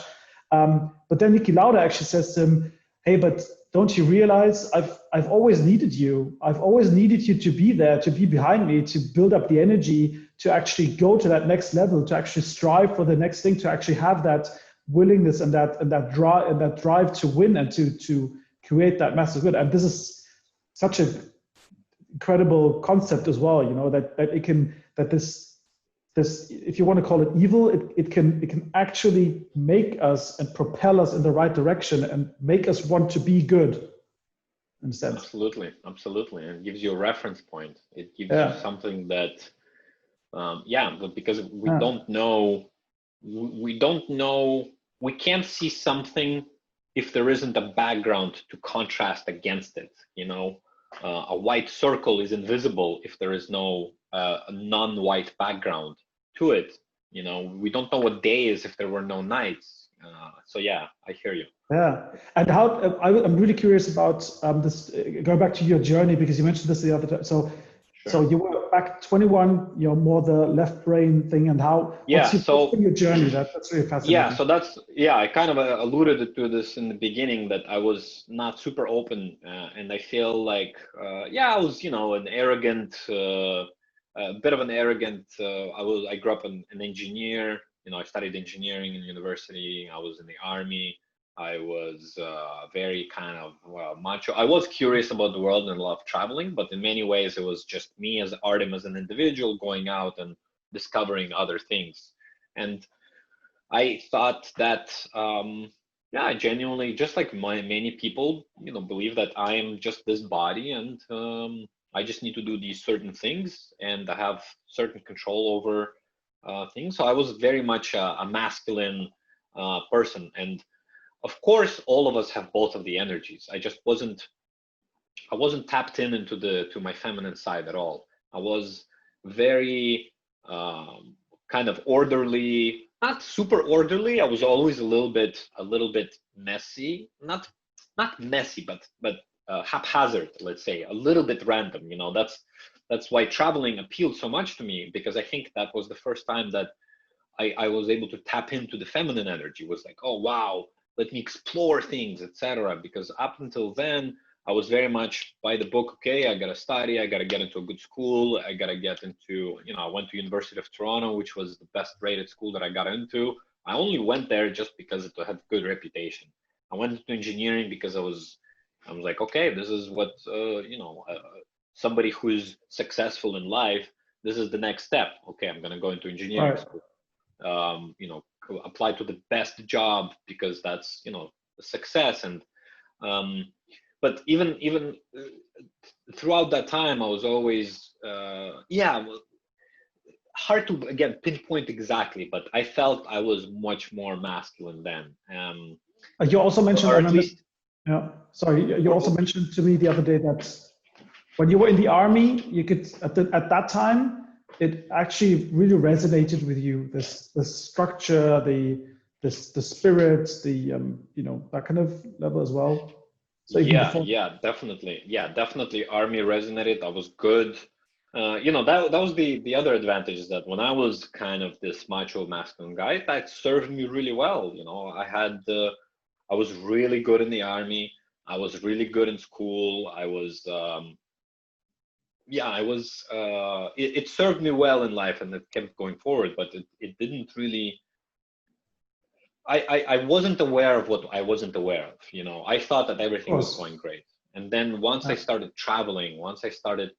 But then Niki Lauda actually says to him, "Hey, but don't you realize I've always needed you. I've always needed you to be there, to be behind me, to build up the energy, to actually go to that next level, to actually strive for the next thing, to actually have that willingness and that drive to win and to create that massive good." And this is such an incredible concept as well, that this, if you want to call it evil, it can actually make us and propel us in the right direction and make us want to be good, in a sense. Absolutely. And it gives you a reference point. It gives you something that, but because we don't know, we can't see something if there isn't a background to contrast against it. A white circle is invisible if there is no a non-white background to it. We don't know what day is if there were no nights. So yeah, I hear you. Yeah, and how I'm really curious about this. Going back to your journey, because you mentioned this the other time. So you were back 21, more the left brain thing, and how? What's your journey? That's really fascinating. I kind of alluded to this in the beginning, that I was not super open, and I feel like I was an arrogant, a bit of an arrogant. I grew up an engineer. I studied engineering in university. I was in the army. I was very kind of macho. I was curious about the world and loved traveling, but in many ways it was just me as Artem, as an individual, going out and discovering other things. And I thought that, I genuinely, just like many people, believe that I am just this body, and I just need to do these certain things, and I have certain control over things. So I was very much a masculine person, and of course, all of us have both of the energies. I wasn't tapped into my feminine side at all. I was very kind of orderly, not super orderly. I was always a little bit messy, not messy, but haphazard, let's say, a little bit random. That's why traveling appealed so much to me, because I think that was the first time that I was able to tap into the feminine energy. It was like, oh wow, let me explore things, etc. Because up until then, I was very much by the book. Okay, I gotta study, I gotta get into a good school, I gotta get into, I went to University of Toronto, which was the best rated school that I got into. I only went there just because it had good reputation. I went into engineering because I was like, okay, this is what, somebody who's successful in life, this is the next step. Okay, I'm gonna go into engineering school. Apply to the best job because that's success. And but even throughout that time, I was always hard to again pinpoint exactly, but I felt I was much more masculine then. You also mentioned, you also mentioned to me the other day that when you were in the army, you could at that time, it actually really resonated with you, this structure, the this the spirits, the you know, that kind of level as well. So even Yeah, before, yeah, definitely. Yeah, definitely. Army resonated. I was good. You know, that was the other advantage, is that when I was kind of this macho masculine guy, that served me really well. You know, I was really good in the army. I was really good in school. I was yeah, I was it served me well in life, and it kept going forward, but it didn't really. I wasn't aware of what I wasn't aware of. You know, I thought that of everything was course, going great. And then once I started traveling, once I started,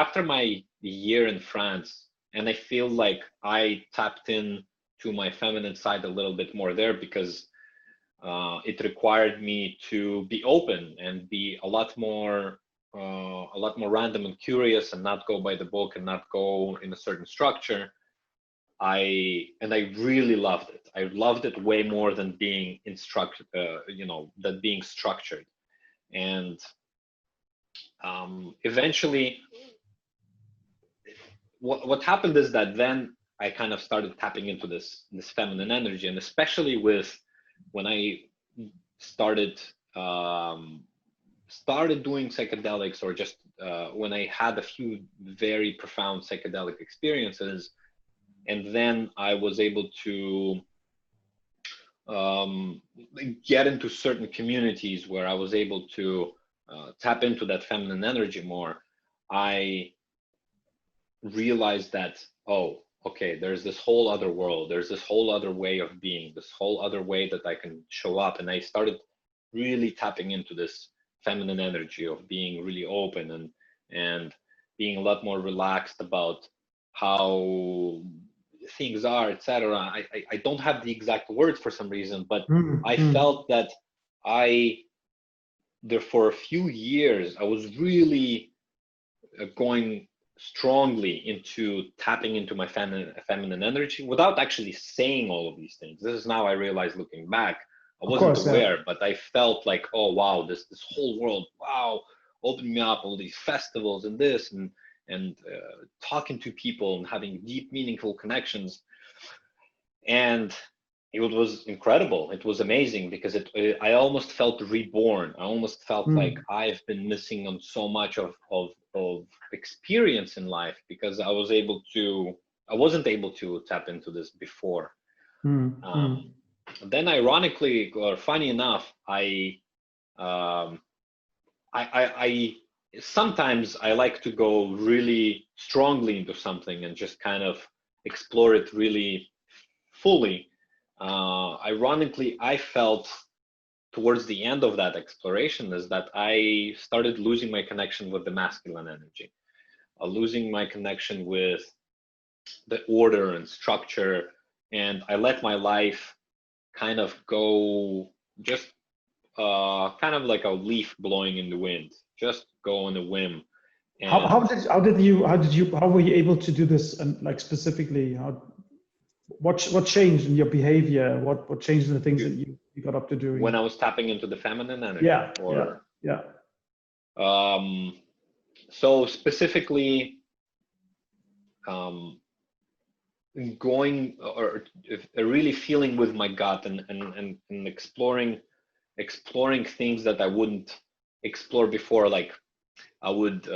after my year in France, and I feel like I tapped in to my feminine side a little bit more there, because it required me to be open and be a lot more random and curious, and not go by the book and not go in a certain structure. I really loved it. I loved it way more than being instructed, you know, than being structured. And eventually, what happened is that then I kind of started tapping into this feminine energy, and especially when I started started doing psychedelics, or just when I had a few very profound psychedelic experiences. And then I was able to get into certain communities where I was able to tap into that feminine energy more. I realized that, oh, okay, there's this whole other world. There's this whole other way of being, this whole other way that I can show up. And I started really tapping into this feminine energy of being really open, and being a lot more relaxed about how things are, etc. I don't have the exact words for some reason, but I felt that there for a few years, I was really going strongly into tapping into my feminine energy without actually saying all of these things. This is now I realize, looking back, I wasn't aware, but I felt like, oh wow, this whole world, wow, opened me up, all these festivals and this, and talking to people and having deep, meaningful connections. And it was incredible. It was amazing, because I almost felt reborn. I almost felt like I've been missing on so much of experience in life, because I wasn't able to tap into this before. Then ironically, or funny enough, I sometimes I like to go really strongly into something and just kind of explore it really fully. Ironically, I felt towards the end of that exploration is that I started losing my connection with the masculine energy, losing my connection with the order and structure, and I let my life kind of go just kind of like a leaf blowing in the wind, just go on a whim. And how were you able to do this, and like specifically, what changed in your behavior? What changed in the things that you got up to doing? When I was tapping into the feminine energy? Yeah. So specifically, going, or really feeling with my gut, and exploring things that I wouldn't explore before. Like I would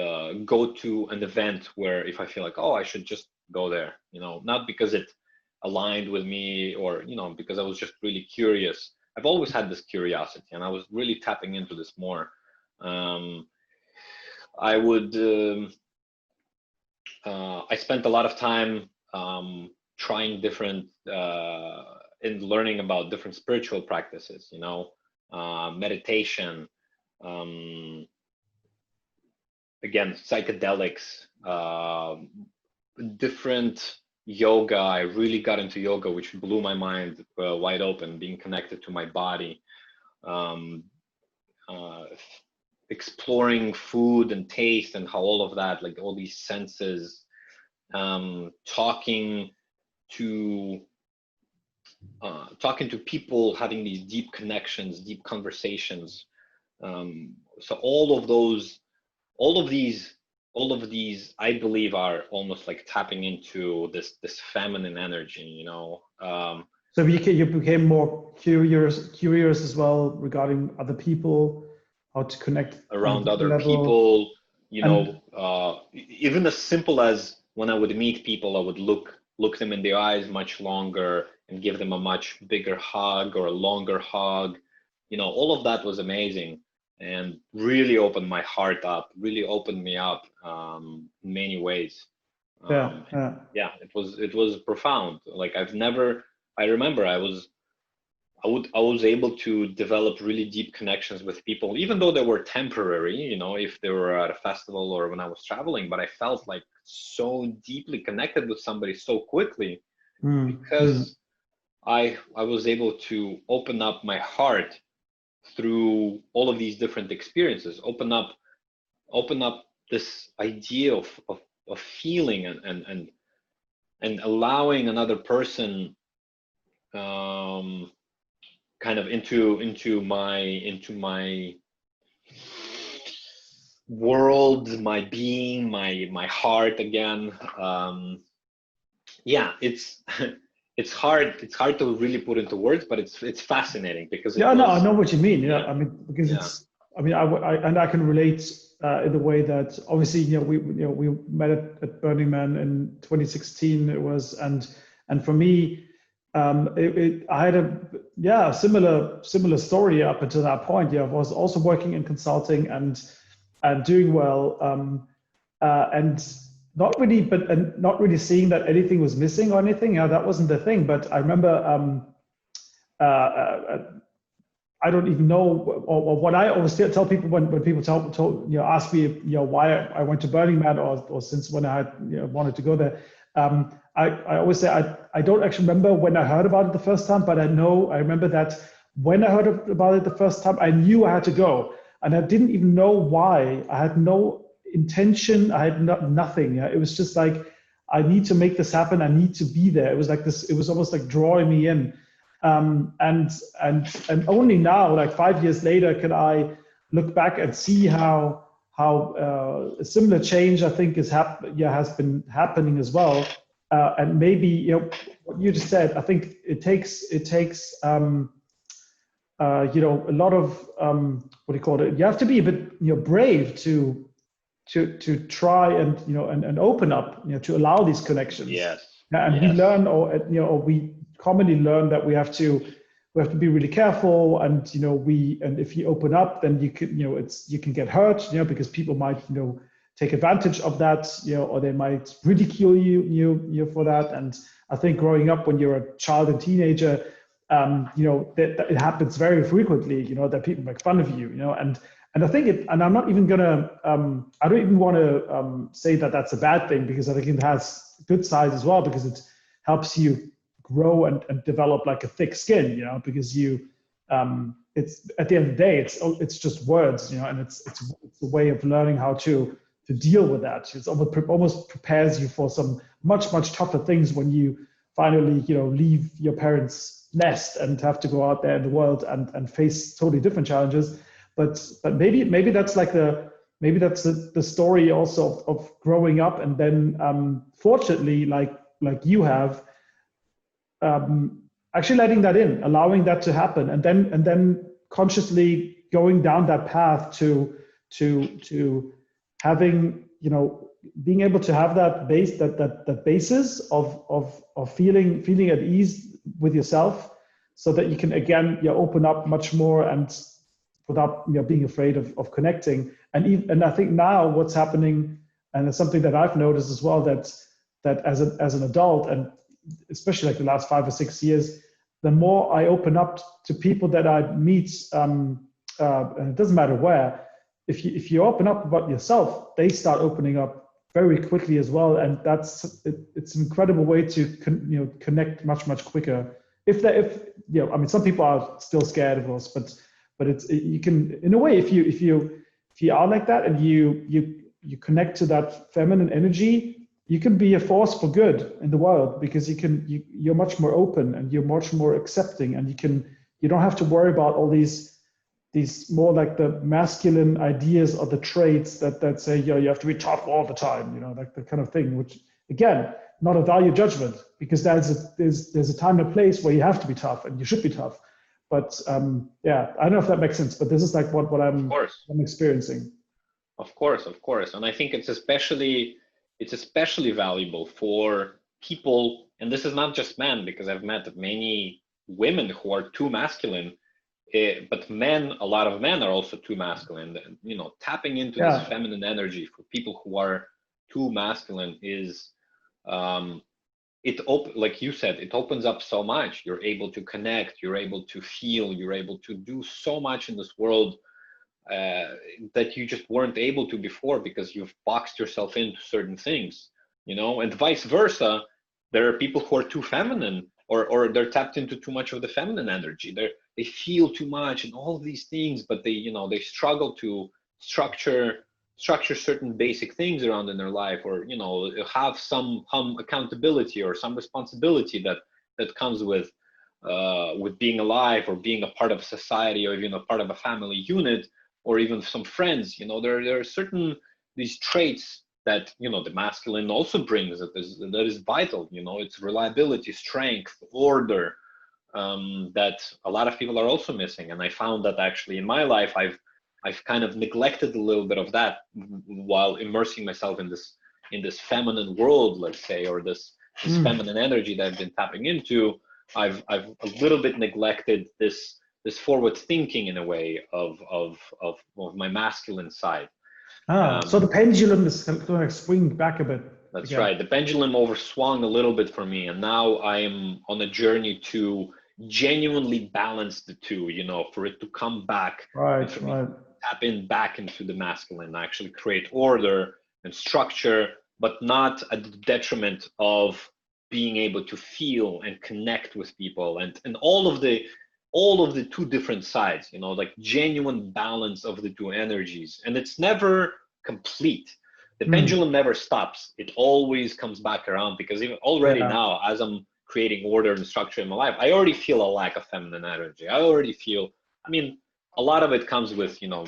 go to an event where if I feel like, oh, I should just go there, you know, not because it aligned with me, or, you know, because I was just really curious. I've always had this curiosity, and I was really tapping into this more. I would, I spent a lot of time trying different, and learning about different spiritual practices, you know, meditation, again, psychedelics, different yoga. I really got into yoga, which blew my mind wide open, being connected to my body, exploring food and taste, and how all of that, like all these senses, talking to people, having these deep connections, deep conversations. So all of these, I believe, are almost like tapping into this feminine energy, you know. So you became more curious as well regarding other people, how to connect around other level. people, And even as simple as when I would meet people, I would look them in the eyes much longer and give them a much bigger hug or a longer hug. All of that was amazing and really opened my heart up, really opened me up in many ways. yeah. It was profound. Like I remember I was able to develop really deep connections with people, even though they were temporary, if they were at a festival or when I was traveling, but I felt like so deeply connected with somebody so quickly because I was able to open up my heart through all of these different experiences, open up this idea of feeling and allowing another person kind of into my world, my being, my heart again. It's hard to really put into words, but it's fascinating because no, I know what you mean. Yeah, I mean, because it's, I mean, I can relate in the way that obviously, we met at Burning Man in 2016. It was, and for me, I had a similar story up until that point. Yeah, I was also working in consulting and doing well, and not really seeing that anything was missing or anything. Yeah, that wasn't the thing. But I remember, I don't even know, or what I always tell people when people ask me, why I went to Burning Man or since when I had wanted to go there. I always say I don't actually remember when I heard about it the first time, but I remember that when I heard about it the first time, I knew I had to go, and I didn't even know why. I had no intention. I had nothing. It was just like, I need to make this happen. I need to be there. It was like this. It was almost like drawing me in. And only now, like 5 years later, can I look back and see how a similar change I think has been happening as well. And maybe what you just said. I think it takes a lot of what do you call it? You have to be a bit brave to try and and open up to allow these connections. Yes. And we learn or we commonly learn that we have to be really careful, and and if you open up, then you can get hurt, because people might take advantage of that, or they might ridicule you for that. And I think growing up when you're a child and teenager, that it happens very frequently, that people make fun of you, and I think and I'm not even gonna I don't even want to say that that's a bad thing, because I think it has good sides as well, because it helps you grow and develop like a thick skin, because it's at the end of the day, it's just words, and it's a way of learning how to deal with that. It's almost prepares you for some much tougher things when you finally leave your parents' nest and have to go out there in the world and face totally different challenges. But maybe that's like the story also of growing up, and then fortunately, like you have, actually letting that in, allowing that to happen, and then consciously going down that path to having being able to have that basis of feeling at ease with yourself, so that you can again open up much more and without being afraid of connecting. And I think now what's happening, and it's something that I've noticed as well, that as an adult, and especially like the last 5 or 6 years, the more I open up to people that I meet, and it doesn't matter where, if you open up about yourself, they start opening up very quickly as well. And it's an incredible way to connect much quicker. I mean, some people are still scared of us, but you can, in a way, if you are like that, and you connect to that feminine energy, you can be a force for good in the world, because you're much more open and you're much more accepting, and you don't have to worry about all these more like the masculine ideas or the traits that say you have to be tough all the time, like the kind of thing, which again, not a value judgment, because there's a time and a place where you have to be tough and you should be tough. But yeah, I don't know if that makes sense, but this is like what I'm experiencing. Of course. And I think it's especially valuable for people, and this is not just men, because I've met many women who are too masculine, but a lot of men are also too masculine. You know, tapping into this feminine energy for people who are too masculine is, like you said, it opens up so much. You're able to connect, you're able to feel, you're able to do so much in this world that you just weren't able to before, because you've boxed yourself into certain things, you know, and vice versa. There are people who are too feminine, or they're tapped into too much of the feminine energy. They feel too much and all of these things, but they struggle to structure certain basic things around in their life, or, you know, have some accountability or some responsibility that comes with being alive, or being a part of society, or even a part of a family unit, or even some friends. You know, there are certain these traits that, you know, the masculine also brings that is vital. You know, it's reliability, strength, order, that a lot of people are also missing. And I found that actually in my life, I've kind of neglected a little bit of that while immersing myself in this feminine world, let's say, or this feminine energy that I've been tapping into. I've a little bit neglected this forward thinking, in a way, of my masculine side. So the pendulum is going to swing back a bit. That's again. Right. The pendulum overswung a little bit for me, and now I am on a journey to genuinely balance the two, you know, for it to come back, right. Tap in back into the masculine, actually create order and structure, but not at the detriment of being able to feel and connect with people, and all of the two different sides, you know, like genuine balance of the two energies. And it's never complete. The pendulum never stops. It always comes back around, because even already now, as I'm creating order and structure in my life, I already feel a lack of feminine energy. I already feel, I mean, a lot of it comes with, you know,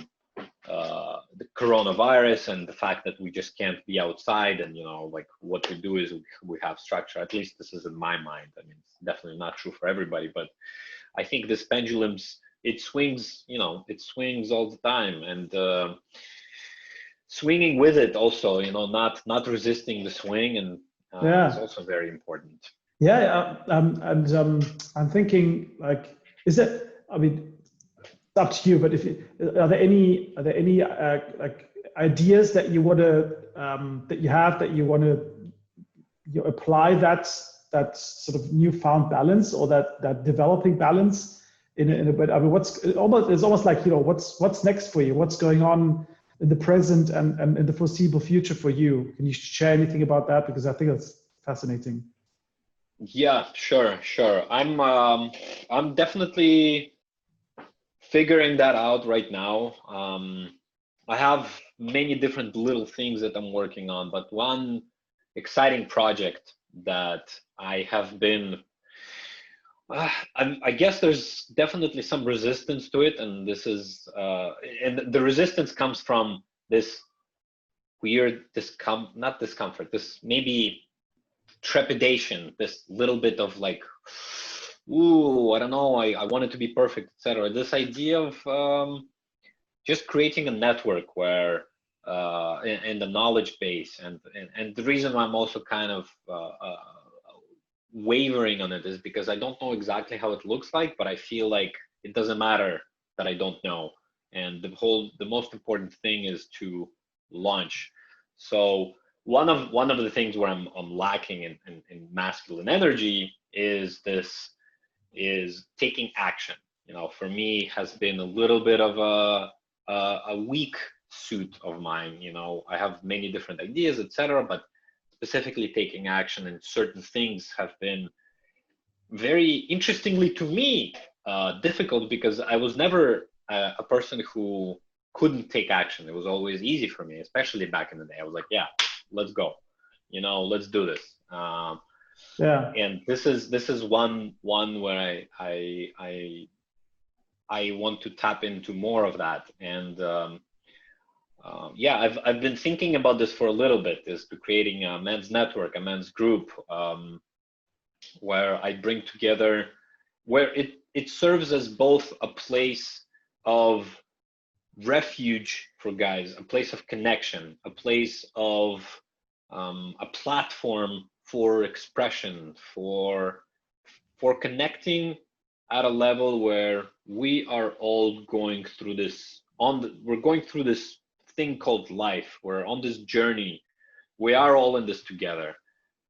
the coronavirus and the fact that we just can't be outside, and, you know, like what we do is we have structure. At least this is in my mind. I mean, it's definitely not true for everybody, but I think this pendulum's, it swings, you know, it swings all the time, and swinging with it also, you know, not resisting the swing, and is also very important. I'm thinking, like, is it, I mean, it's up to you, but are there any like ideas that you want to that you want to apply that sort of newfound balance, or that developing balance in a bit? I mean, it's almost like, you know, what's next for you? What's going on in the present and in the foreseeable future for you? Can you share anything about that? Because I think that's fascinating. Yeah, sure. I'm definitely figuring that out right now. I have many different little things that I'm working on, but one exciting project that I have been, I guess there's definitely some resistance to it, and this is, and the resistance comes from this weird not discomfort, this maybe trepidation, this little bit of like, ooh, I don't know, I want it to be perfect, etc. This idea of just creating a network where in the knowledge base, and the reason why I'm also kind of wavering on it is because I don't know exactly how it looks like, but I feel like it doesn't matter that I don't know, and the most important thing is to launch. So one of the things where I'm lacking in masculine energy is taking action. You know, for me, has been a little bit of a weak suit of mine. You know, I have many different ideas, etc., but specifically taking action in certain things have been, very interestingly to me, difficult, because I was never a person who couldn't take action. It was always easy for me, especially back in the day. I was like, yeah, let's go, you know, let's do this. And this is one where I want to tap into more of that. And yeah, I've been thinking about this for a little bit, is to creating a men's network, a men's group, where I bring together, where it serves as both a place of refuge for guys, a place of connection, a place of a platform for expression, for connecting at a level where we are all going through this we're going through this thing called life. We're on this journey. We are all in this together.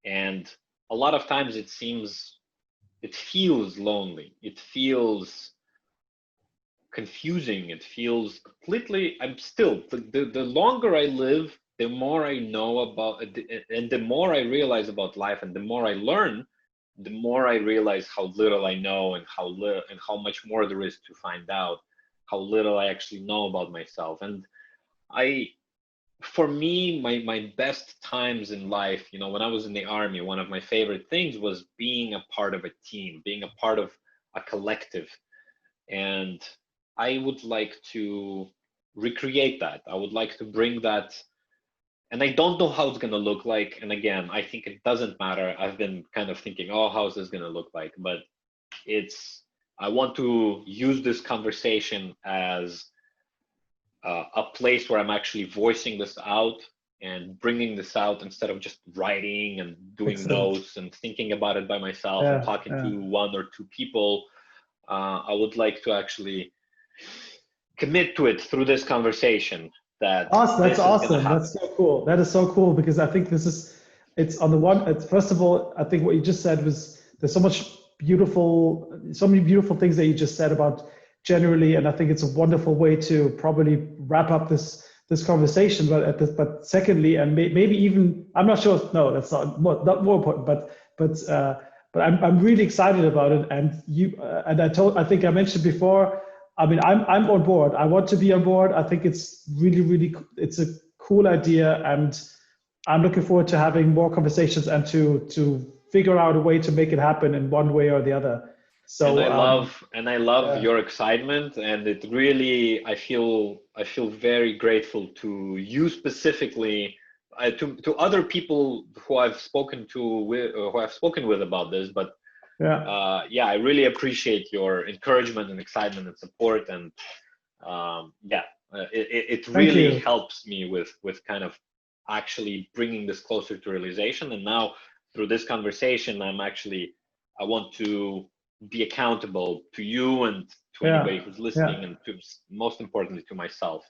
And a lot of times it feels lonely. It feels confusing. It feels completely, the longer I live, the more I know about it, and the more I realize about life, and the more I learn, the more I realize how little I know, and how much more there is to find out, how little I actually know about myself. And for me, my best times in life, when I was in the army, one of my favorite things was being a part of a team, being a part of a collective. And I would like to recreate that. I would like to bring that. And I don't know how it's going to look like. And again, I think it doesn't matter. I've been kind of thinking, oh, how's this going to look like? But I want to use this conversation as a place where I'm actually voicing this out and bringing this out, instead of just writing and doing notes and thinking about it by myself and talking to one or two people. I would like to actually commit to it through this conversation. That's awesome. That's so cool. That is so cool, because I think it's on the one, first of all, I think what you just said was, there's so many beautiful things that you just said about generally, and I think it's a wonderful way to probably wrap up this conversation. But secondly, and maybe even, I'm not sure. No, that's not more important. But I'm really excited about it. And I think I mentioned before, I mean, I'm on board. I want to be on board. I think it's really, it's a cool idea, and I'm looking forward to having more conversations and to figure out a way to make it happen in one way or the other. So and I love your excitement, and it really, I feel very grateful to you specifically, to other people who I've spoken with about this, but I really appreciate your encouragement and excitement and support, and it really helps me with kind of actually bringing this closer to realization. And now through this conversation, I want to be accountable to you and to anybody who's listening, and most importantly to myself.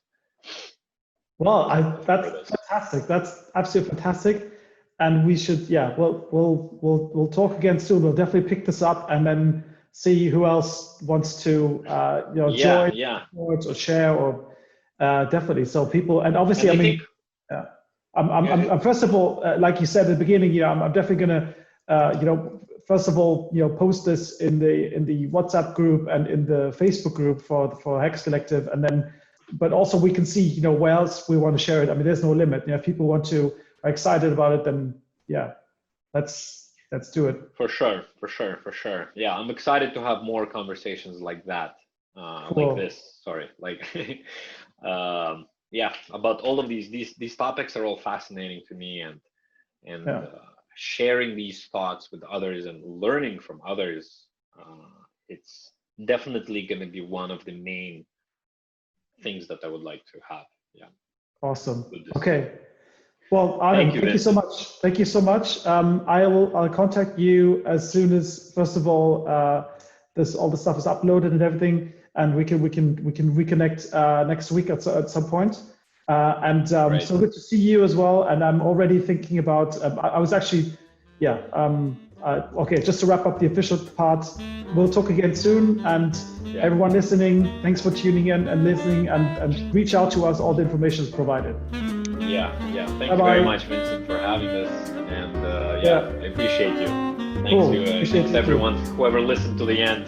Well, that's fantastic. That's absolutely fantastic. And we should, we'll talk again soon. We'll definitely pick this up and then see who else wants to, join or share, or definitely. So people, and obviously, I'm first of all, like you said at the beginning, I'm definitely gonna, first of all, post this in the WhatsApp group and in the Facebook group for HEX Collective, and then, but also we can see, where else we want to share it. I mean, there's no limit. If people are excited about it, then let's do it. For sure. Yeah, I'm excited to have more conversations like that, like this. Sorry, about all of these topics are all fascinating to me, and sharing these thoughts with others and learning from others, it's definitely going to be one of the main things that I would like to have. Yeah. Awesome. Okay. Well, Artem, thank you so much. Thank you so much. I'll contact you as soon as, first of all, all the stuff is uploaded and everything, and we can reconnect next week at some point. So good to see you as well. And I'm already thinking about. I was actually, okay. Just to wrap up the official part, we'll talk again soon. And everyone listening, thanks for tuning in and listening, and reach out to us. All the information is provided. Thank you very much, Vincent, for having this, and I appreciate you. Thanks to everyone, whoever listened to the end.